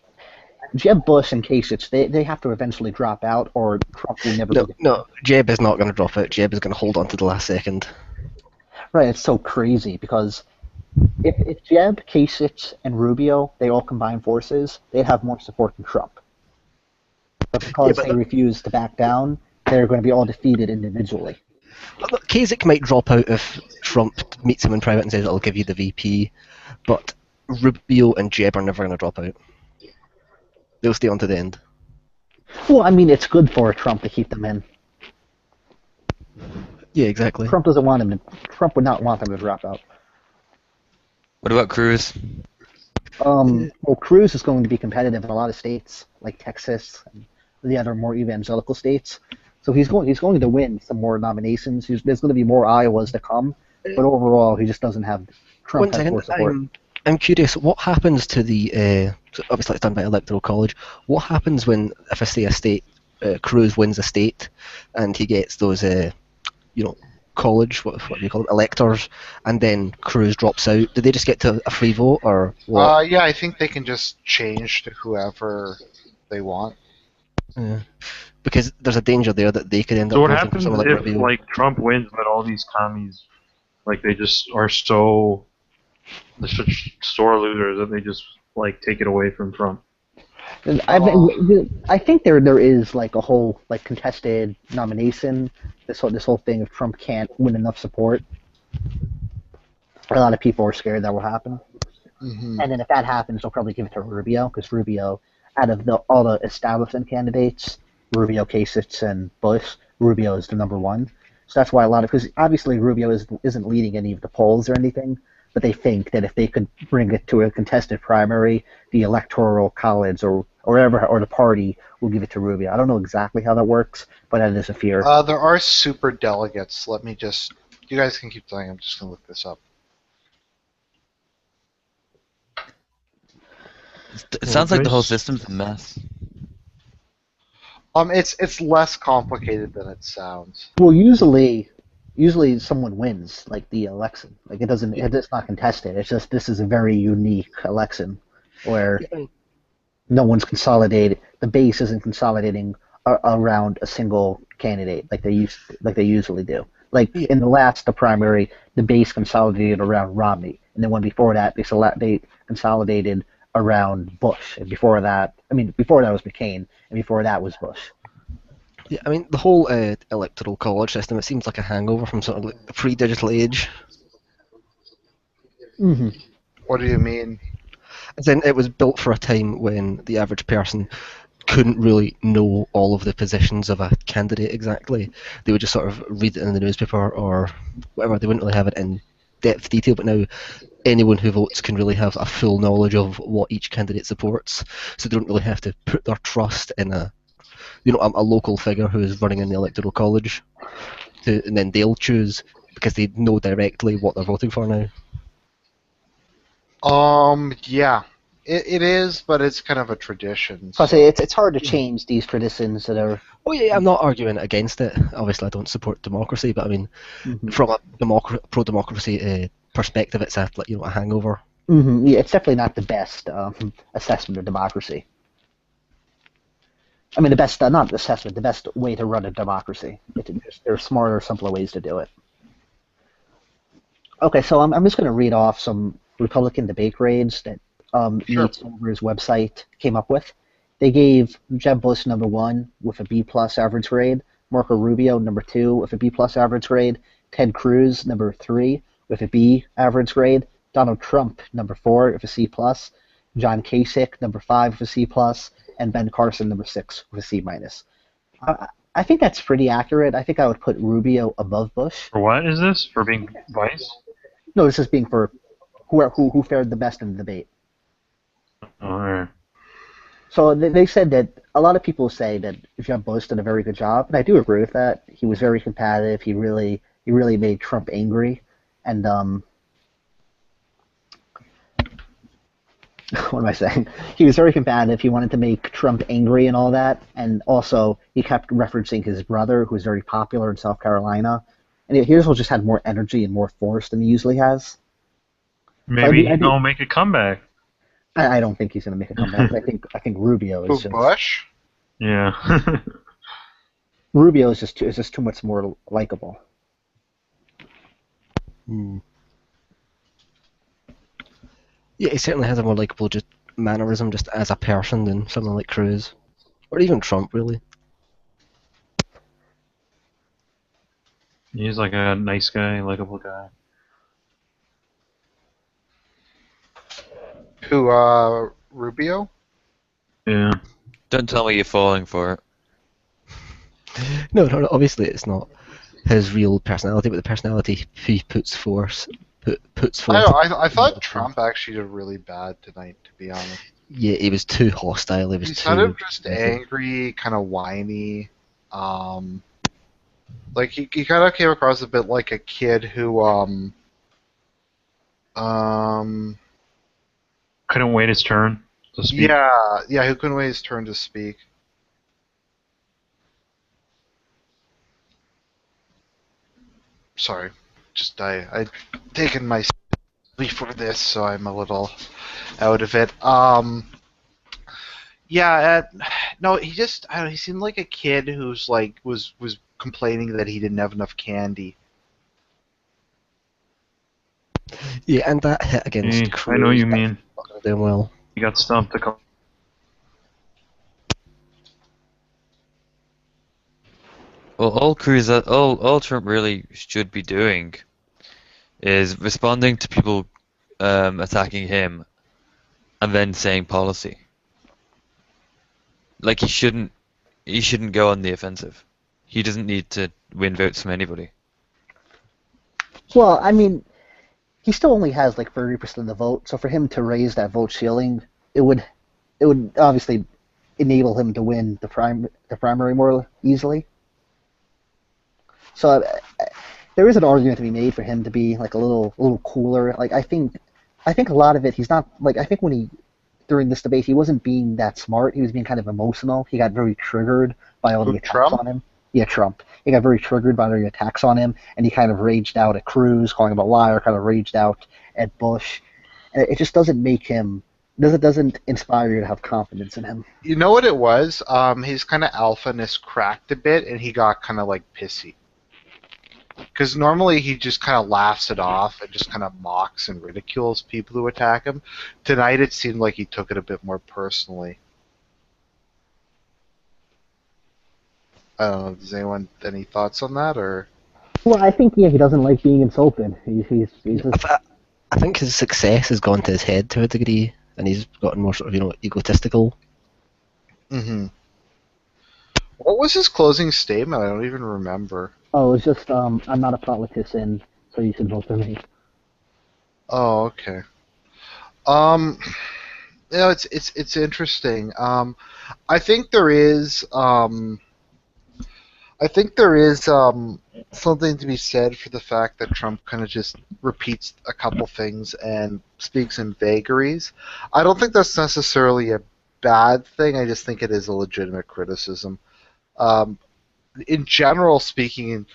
Jeb Bush and Kasich, they have to eventually drop out, or Trump will never be. No, Jeb is not going to drop out. Jeb is going to hold on to the last second. Right, it's so crazy because if Jeb, Kasich, and Rubio, they all combine forces, they'd have more support than Trump. But because they refuse to back down, they're going to be all defeated individually. Kasich might drop out if Trump meets him in private and says, I'll give you the VP, but Rubio and Jeb are never going to drop out. They'll stay on to the end. Well, I mean, it's good for Trump to keep them in. Yeah, exactly. Trump would not want them to drop out. What about Cruz? Well, Cruz is going to be competitive in a lot of states, like Texas and the other more evangelical states. So he's going to win some more nominations. There's going to be more Iowas to come, but overall, he just doesn't have Trump has more support. I'm curious, what happens to the obviously it's done by electoral college. What happens if I say a state, Cruz wins a state, and he gets those college, what do you call them, electors, and then Cruz drops out? Do they just get to a free vote, or what? Yeah, I think they can just change to whoever they want. Yeah. Because there's a danger there that they could end So up what voting for happens someone if like Rubio. Trump wins, but all these commies, they just are so they're such sore losers that they just take it away from Trump? I think there is a whole contested nomination. This whole thing if Trump can't win enough support, a lot of people are scared that will happen. Mm-hmm. And then if that happens, they'll probably give it to Rubio because Rubio, out of all the establishment candidates, Rubio, Kasich, and Bush, Rubio is the number one. So that's why because obviously Rubio isn't leading any of the polls or anything, but they think that if they could bring it to a contested primary, the electoral college or the party will give it to Rubio. I don't know exactly how that works, but that is a fear. There are super delegates. You guys can keep talking. I'm just going to look this up. It sounds like the whole system's a mess. It's less complicated than it sounds. Well, usually someone wins the election. It's not contested. It's just this is a very unique election where no one's consolidated. The base isn't consolidating around a single candidate like they usually do. In the primary, the base consolidated around Romney, and then one before that they consolidated around Bush, and before that was McCain, and before that was Bush. Yeah, the whole electoral college system, it seems like a hangover from sort of the pre-digital age. Mm-hmm. What do you mean? As in, it was built for a time when the average person couldn't really know all of the positions of a candidate exactly. They would just sort of read it in the newspaper or whatever. They wouldn't really have it in depth detail, but now anyone who votes can really have a full knowledge of what each candidate supports, so they don't really have to put their trust in a local figure who is running in the electoral college, and then they'll choose because they know directly what they're voting for now. Yeah, it is, but it's kind of a tradition. Plus, it's hard to change these traditions that are. Oh yeah, I'm not arguing against it. Obviously, I don't support democracy, but from a pro-democracy perspective, it's a hangover. Mm-hmm. Yeah, it's definitely not the best assessment of democracy. The best, not assessment, the best way to run a democracy. There are smarter, simpler ways to do it. Okay, so I'm just going to read off some Republican debate grades that Nate Silver's website came up with. They gave Jeb Bush number 1 with a B+ average grade, Marco Rubio number 2 with a B+ average grade, Ted Cruz number 3 with a B average grade, Donald Trump, number 4 with a C plus, John Kasich, number 5 with a C plus, and Ben Carson, number 6 with a C minus. I think that's pretty accurate. I think I would put Rubio above Bush. For what is this? For being vice? No, this is being for who fared the best in the debate. Alright. So they said that a lot of people say that Jeb Bush did a very good job, and I do agree with that. He was very combative. He really made Trump angry, and what am I saying? He was very combative. He wanted to make Trump angry and all that, and also he kept referencing his brother, who was very popular in South Carolina, and he also just had more energy and more force than he usually has. Maybe he'll make a comeback. I don't think he's going to make a comeback. I think Rubio is just Bush? Yeah. Rubio is just too much more likable. Yeah, he certainly has a more likable just mannerism just as a person than someone like Cruz. Or even Trump, really. He's like a nice guy, likable guy. Who, Rubio? Yeah. Don't tell me you're falling for it. No, obviously it's not his real personality, but the personality he puts forth. I thought Trump actually did really bad tonight, to be honest. Yeah, he was too hostile. He was He's too kind of just angry, kind of whiny. Like he kind of came across a bit like a kid who couldn't wait his turn to speak. Yeah, who couldn't wait his turn to speak. Sorry, just I'd taken my before this, so I'm a little out of it. Yeah, no, he just I don't know, he seemed like a kid who's like was complaining that he didn't have enough candy. Yeah, and that hit against Cruz. I know you mean. Doing well. He got stumped a couple. Well, all Trump really should be doing is responding to people attacking him, and then saying policy. Like he shouldn't go on the offensive. He doesn't need to win votes from anybody. Well, I mean, he still only has like 30% of the vote, so for him to raise that vote ceiling, it would obviously enable him to win the primary more easily. So there is an argument to be made for him to be like a little cooler. Like I think a lot of it, he's not like I think when he during this debate he wasn't being that smart. He was being kind of emotional. He got very triggered by all the attacks on him. Yeah, Trump. He got very triggered by the attacks on him, and he kind of raged out at Cruz, calling him a liar. Kind of raged out at Bush, and it just doesn't make him. Doesn't inspire you to have confidence in him. You know what it was? His kind of alphaness cracked a bit, and he got kind of like pissy. Because normally he just kind of laughs it off and just kind of mocks and ridicules people who attack him. Tonight it seemed like he took it a bit more personally. I don't know. Does anyone any thoughts on that or? Well, I think he doesn't like being insulted. He's just... I think his success has gone to his head to a degree, and he's gotten more sort of egotistical. Mm-hmm. What was his closing statement? I don't even remember. Oh, it's just I'm not a politician, so you should vote for me. Oh, okay. It's interesting. I think there is something to be said for the fact that Trump kind of just repeats a couple things and speaks in vagaries. I don't think that's necessarily a bad thing. I just think it is a legitimate criticism. In general, speaking,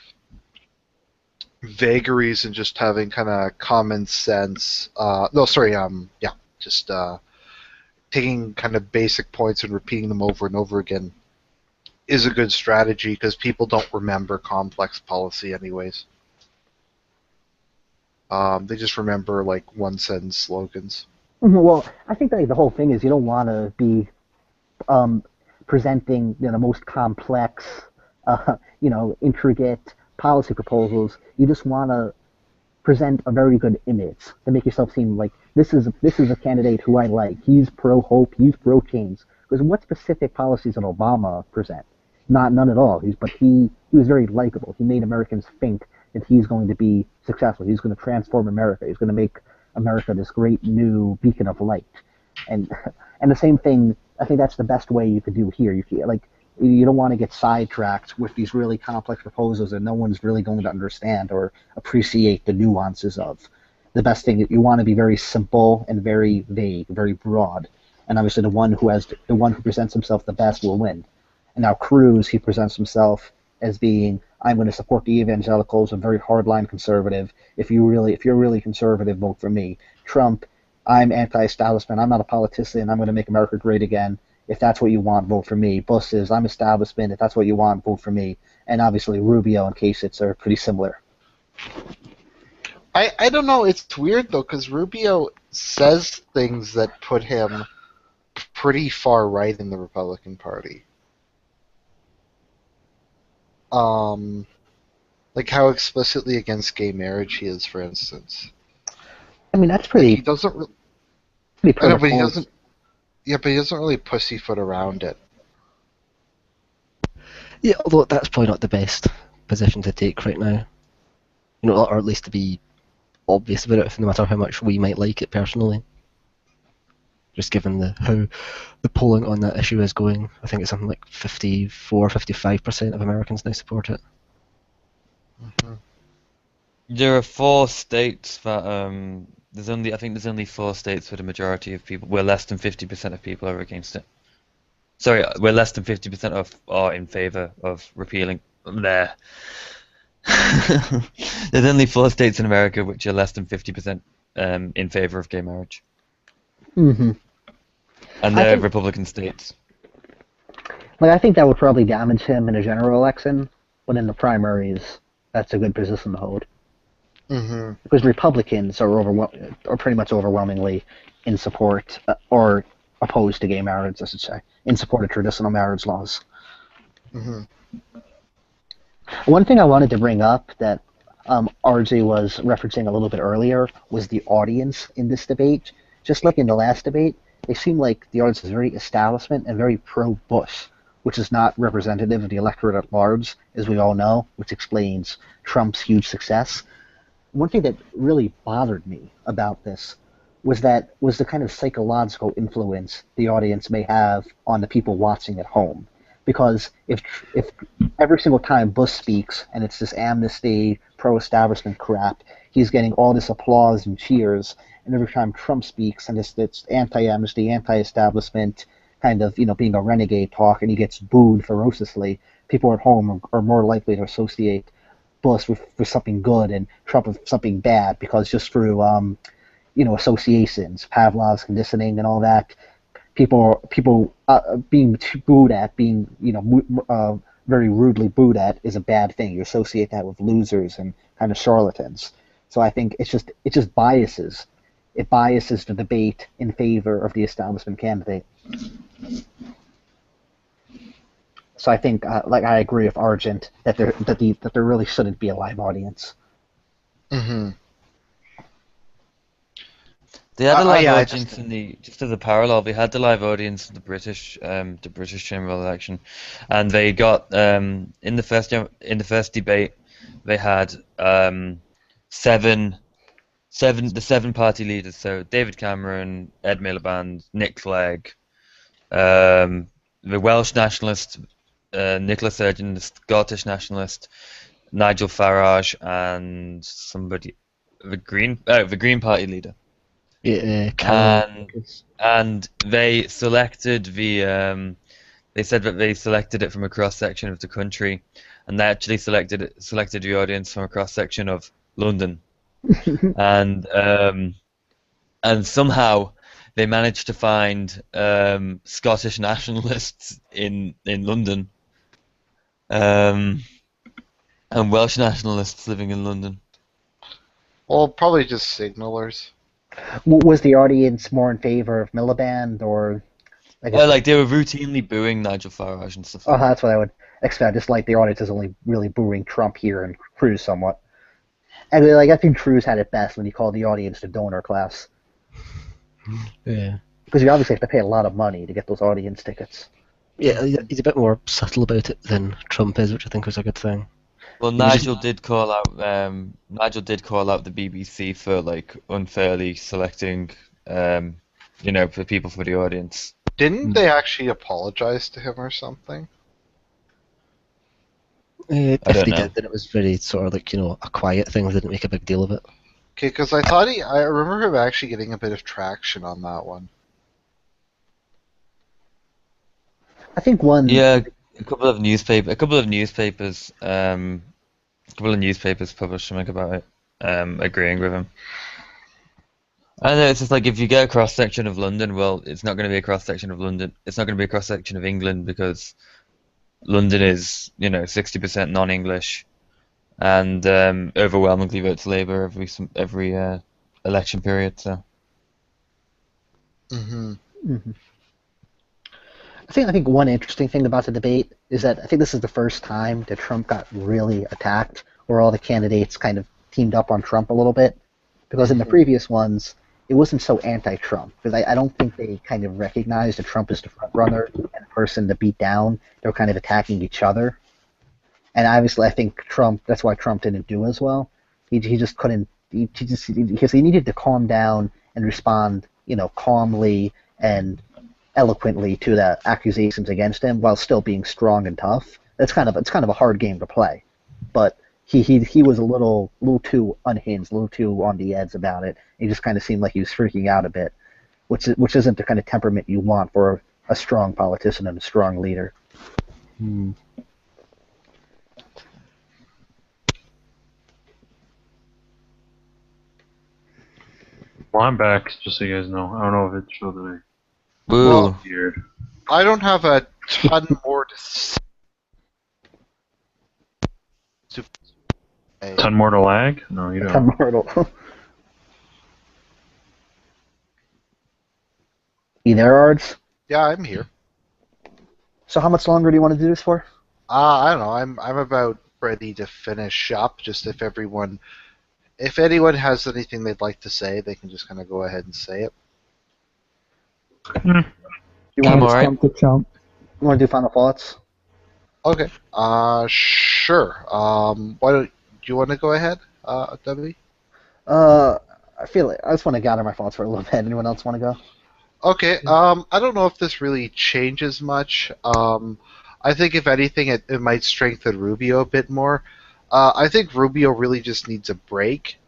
vagaries and just having kind of common sense. Just taking kind of basic points and repeating them over and over again is a good strategy because people don't remember complex policy anyways. They just remember like one sentence slogans. Well, I think that the whole thing is you don't want to be presenting the most complex, intricate policy proposals. You just want to present a very good image to make yourself seem like this is a candidate who I like. He's pro hope. He's pro change. Because what specific policies did Obama present? None at all. He was very likable. He made Americans think that he's going to be successful. He's going to transform America. He's going to make America this great new beacon of light. And and the same thing. I think that's the best way you could do here. You don't want to get sidetracked with these really complex proposals that no one's really going to understand or appreciate the nuances of. The best thing, you want to be very simple and very vague, very broad, and obviously the one who presents himself the best will win. And now Cruz, he presents himself as being, I'm going to support the evangelicals, I'm very hardline conservative. If you're really conservative, vote for me. Trump, I'm anti-establishment, I'm not a politician, I'm going to make America great again. If that's what you want, vote for me. Bush says, I'm establishment. If that's what you want, vote for me. And obviously Rubio and Kasich are pretty similar. I don't know. It's weird, though, because Rubio says things that put him pretty far right in the Republican Party. Like how explicitly against gay marriage he is, for instance. I mean, that's pretty. Like he doesn't. Pretty I know, but he doesn't. Yeah, but he doesn't really pussyfoot around it. Yeah, although that's probably not the best position to take right now. You know, or at least to be obvious about it, no matter how much we might like it personally. Just given how the polling on that issue is going, I think it's something like 55% of Americans now support it. Mm-hmm. There are 4 states that I think there's only 4 states where the majority of people, where less than 50% of people are against it. Sorry, where less than 50% are in favor of repealing there. There's only 4 states in America which are less than 50% in favor of gay marriage. Mm-hmm. And they're Republican states. Like, I think that would probably damage him in a general election, but in the primaries, that's a good position to hold. Mm-hmm. Because Republicans are pretty much overwhelmingly in support or opposed to gay marriage, I should say, in support of traditional marriage laws. Mm-hmm. One thing I wanted to bring up that RJ was referencing a little bit earlier was the audience in this debate. Just like in the last debate, they seem like the audience is very establishment and very pro-Bush, which is not representative of the electorate at large, as we all know, which explains Trump's huge success. One thing that really bothered me about this was the kind of psychological influence the audience may have on the people watching at home. Because if every single time Bush speaks and it's this amnesty, pro-establishment crap, he's getting all this applause and cheers, and every time Trump speaks and it's anti-amnesty, anti-establishment, kind of being a renegade talk, and he gets booed ferociously, people at home are more likely to associate Bush with something good and Trump with something bad, because just through associations, Pavlov's conditioning and all that, people being booed at, being very rudely booed at is a bad thing. You associate that with losers and kind of charlatans. So I think it just biases. It biases the debate in favor of the establishment candidate. So I think, I agree with Argent that there really shouldn't be a live audience. Mm-hmm. They had a live yeah, audience just as a parallel. They had the live audience in the British general election, and they got in the first debate they had the 7 party leaders. So David Cameron, Ed Miliband, Nick Clegg, the Welsh nationalist Nicola Sturgeon, the Scottish nationalist Nigel Farage, and the Green Party leader. And they selected they said that they selected it from a cross section of the country, and they actually selected the audience from a cross section of London, and somehow they managed to find Scottish nationalists in London, and Welsh nationalists living in London. Well, probably just signalers. Was the audience more in favor of Miliband, or? They were routinely booing Nigel Farage and stuff. That's what I would expect. Just like the audience is only really booing Trump here and Cruz somewhat. And like I think Cruz had it best when he called the audience the donor class, Yeah. because you obviously have to pay a lot of money to get those audience tickets. Yeah, he's a bit more subtle about it than Trump is, which I think was a good thing. Well, He was just, Nigel did call out. Nigel did call out the BBC for like unfairly selecting, for people for the audience. Didn't they actually apologize to him or something? I if don't they know. did, then it was very sort of like, a quiet thing. They didn't make a big deal of it. Okay, because I remember him actually getting a bit of traction on that one. I think one. Yeah, a couple of newspapers published something about it, agreeing with him. I know it's just like if you get a cross section of London, well, it's not going to be a cross section of London. It's not going to be a cross section of England because London is, 60% non-English, and overwhelmingly votes Labour every election period. So Mm-hmm. Mhm. I think one interesting thing about the debate is that I think this is the first time that Trump got really attacked, where all the candidates kind of teamed up on Trump a little bit. Because in the previous ones, it wasn't so anti-Trump. Because I don't think they kind of recognized that Trump is the front runner and the person to beat down. They were kind of attacking each other. And obviously, I think Trump. That's why Trump didn't do as well. He just couldn't. Because he needed to calm down and respond, calmly and eloquently to the accusations against him while still being strong and tough. It's kind of a hard game to play, but he was a little too unhinged, a little too on the edge about it. He just kind of seemed like he was freaking out a bit, which isn't the kind of temperament you want for a strong politician and a strong leader. Well, I'm back, just so you guys know. I don't know if it showed today. woo. Well, Weird. I don't have a ton more to say. Ton more to lag? No, you don't. Myrtle. You there, Ards? Yeah, I'm here. So how much longer do you want to do this for? I don't know. I'm about ready to finish up. Just if anyone has anything they'd like to say, they can just kind of go ahead and say it. You I'm want alright. to do final thoughts? Okay. Sure. Why don't do you want to go ahead, W? I feel like I just want to gather my thoughts for a little bit. Anyone else want to go? Okay. I don't know if this really changes much. I think if anything, it might strengthen Rubio a bit more. I think Rubio really just needs a break,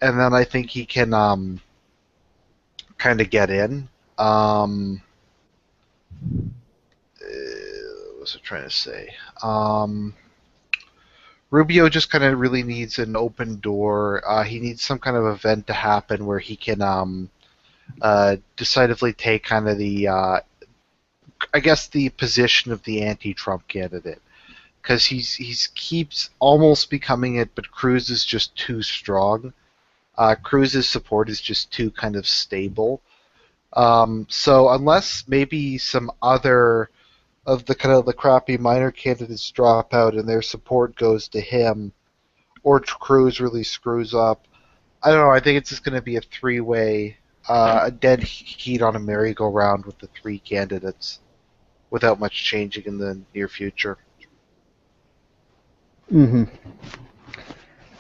and then I think he can kind of get in. What was I trying to say? Rubio just kind of really needs an open door. He needs some kind of event to happen where he can decisively take kind of I guess, the position of the anti-Trump candidate. Because he's keeps almost becoming it, but Cruz is just too strong. Cruz's support is just too kind of stable. So unless maybe some other of the kind of the crappy minor candidates drop out and their support goes to him, or Cruz really screws up, I don't know. I think it's just going to be a three-way, a dead heat on a merry-go-round with the three candidates, without much changing in the near future. Mm-hmm.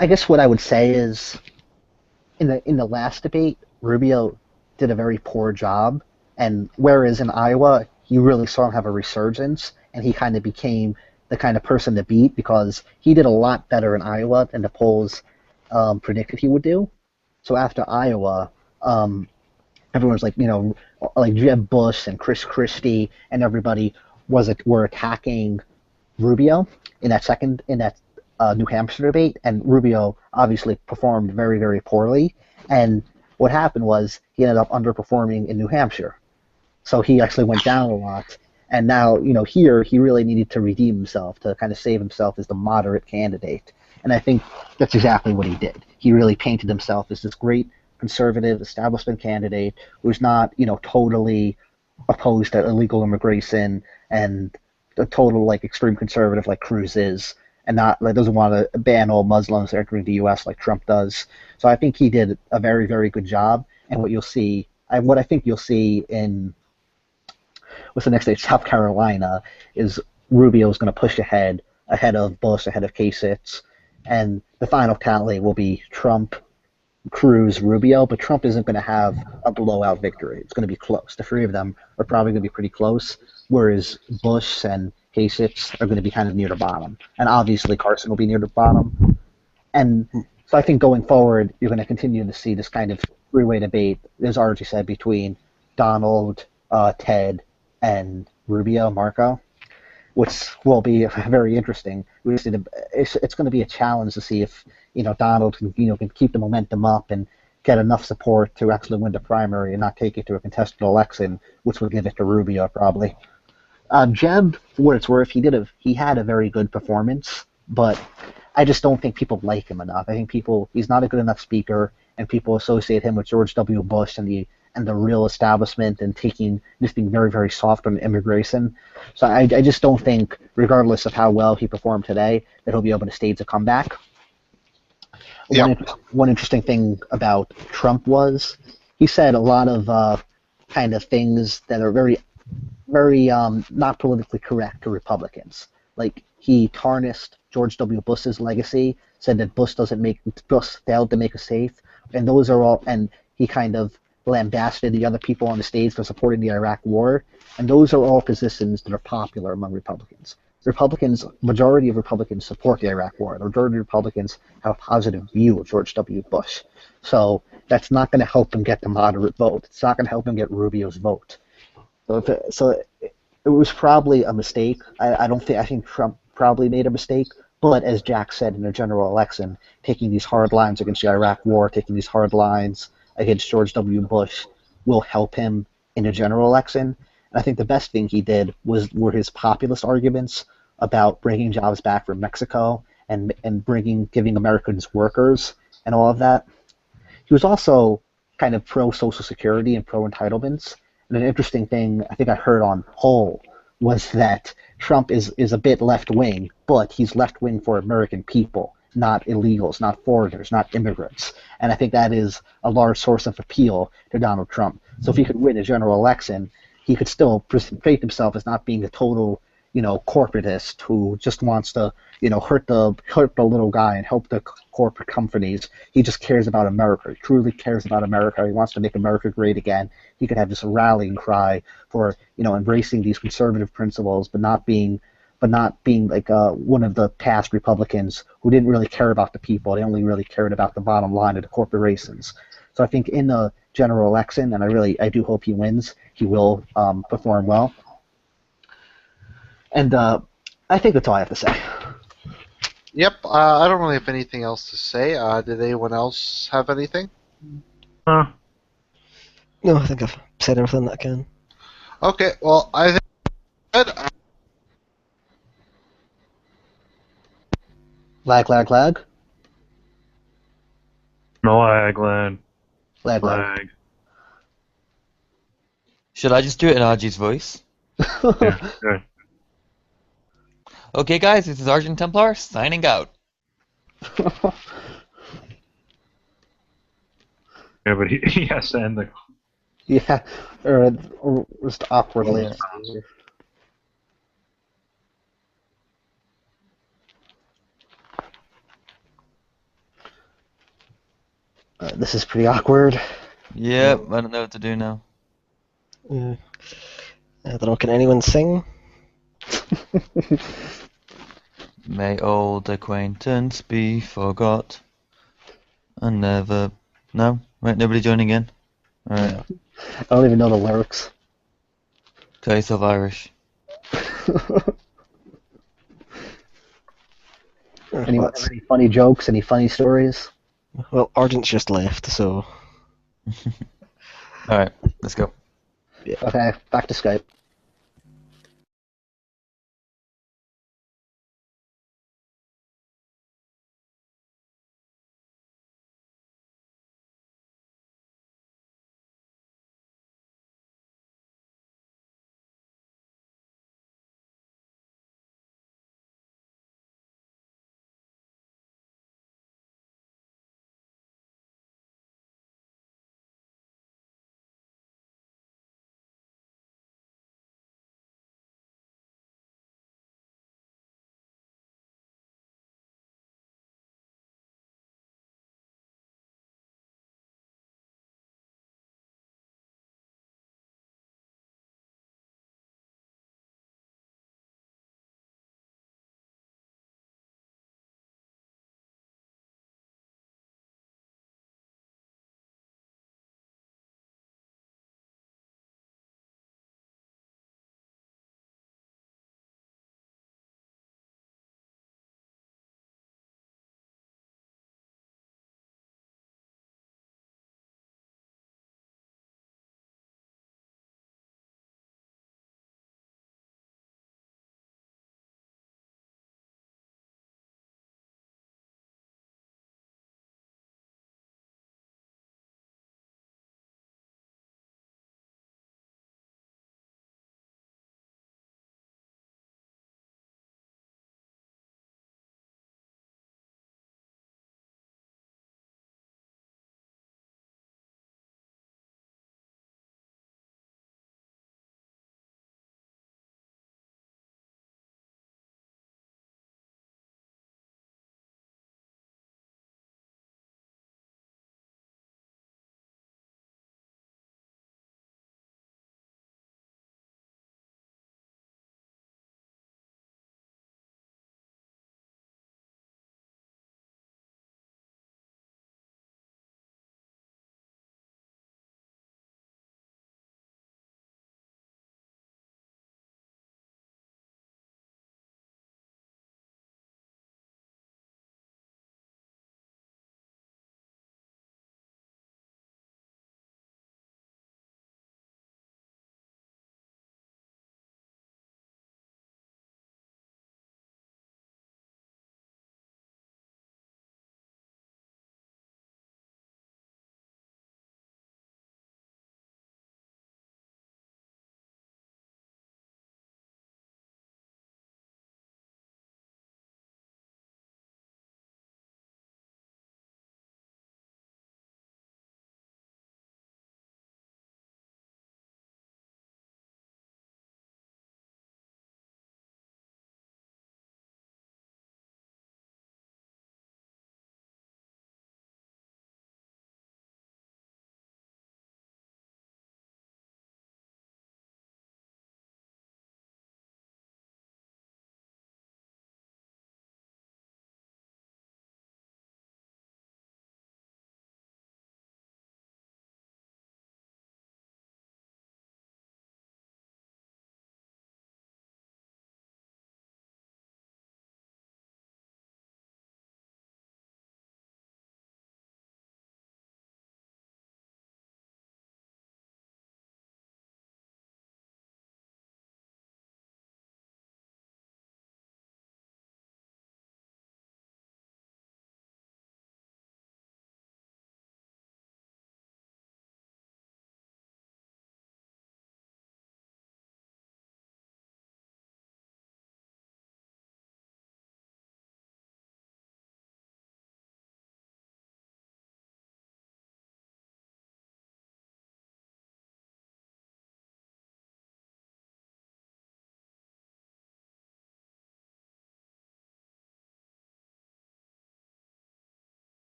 I guess what I would say is, in the last debate, Rubio did a very poor job, and whereas in Iowa you really saw him have a resurgence, and he kind of became the kind of person to beat because he did a lot better in Iowa than the polls predicted he would do. So after Iowa, everyone's like, like Jeb Bush and Chris Christie and everybody were attacking Rubio in that New Hampshire debate, and Rubio obviously performed very, very poorly. And what happened was he ended up underperforming in New Hampshire, so he actually went down a lot. And now, here he really needed to redeem himself to kind of save himself as the moderate candidate. And I think that's exactly what he did. He really painted himself as this great conservative establishment candidate who's not, totally opposed to illegal immigration and a total extreme conservative like Cruz is, and not like doesn't want to ban all Muslims entering the U.S. like Trump does. So I think he did a very, very good job. And what I think you'll see in what's the next state, South Carolina, is Rubio's going to push ahead of Bush, ahead of Kasich, and the final tally will be Trump, Cruz, Rubio, but Trump isn't going to have a blowout victory. It's going to be close. The three of them are probably going to be pretty close, whereas Bush and Kasich are going to be kind of near the bottom. And obviously Carson will be near the bottom. And so I think going forward, you're going to continue to see this kind of three-way debate, as RG said, between Donald, Ted, and Rubio, Marco, which will be very interesting. It's going to be a challenge to see if Donald can keep the momentum up and get enough support to actually win the primary and not take it to a contested election, which will give it to Rubio probably. Jeb, for what it's worth, he had a very good performance, but I just don't think people like him enough. I think he's not a good enough speaker, and people associate him with George W. Bush and the real establishment and just being very, very soft on immigration. So I just don't think, regardless of how well he performed today, that he'll be able to stage a comeback. One interesting thing about Trump was he said a lot of kind of things that are very, very not politically correct to Republicans. Like he tarnished George W. Bush's legacy, said that Bush failed to make us safe, and those are all. And he kind of lambasted the other people on the stage for supporting the Iraq War, and those are all positions that are popular among Republicans. Majority of Republicans support the Iraq War. The majority of Republicans have a positive view of George W. Bush. So that's not going to help him get the moderate vote. It's not going to help him get Rubio's vote. So it was probably a mistake. I think Trump probably made a mistake. But as Jack said in the general election, taking these hard lines against the Iraq War, taking these hard lines against George W. Bush will help him in the general election. And I think the best thing he did were his populist arguments about bringing jobs back from Mexico and giving Americans workers and all of that. He was also kind of pro-Social Security and pro-entitlements. And an interesting thing I think I heard on Poll was that Trump is a bit left-wing, but he's left-wing for American people, not illegals, not foreigners, not immigrants. And I think that is a large source of appeal to Donald Trump. So if he could win a general election, he could still portray himself as not being a total corporatist who just wants to, hurt the little guy and help the corporate companies. He just cares about America. He truly cares about America. He wants to make America great again. He could have this rallying cry for, embracing these conservative principles, but not being like one of the past Republicans who didn't really care about the people. They only really cared about the bottom line of the corporations. So I think in the general election, and I do hope he wins, he will perform well. And I think that's all I have to say. Yep, I don't really have anything else to say. Did anyone else have anything? No, I think I've said everything that I can. Okay, well, I think good. Lag. No lag, lad. Lag. Should I just do it in RG's voice? Yeah, good. Okay, guys, this is Argent Templar signing out. Yeah, but he has to end the. Yeah, or just awkwardly. This is pretty awkward. Yep, I don't know what to do now. I don't know, can anyone sing? May old acquaintance be forgot and never... No? Right, nobody joining in? Alright. I don't even know the lyrics. Tell yourself Irish. Anyone have any funny jokes? Any funny stories? Well, Argent's just left, so... Alright, let's go. Okay, back to Skype.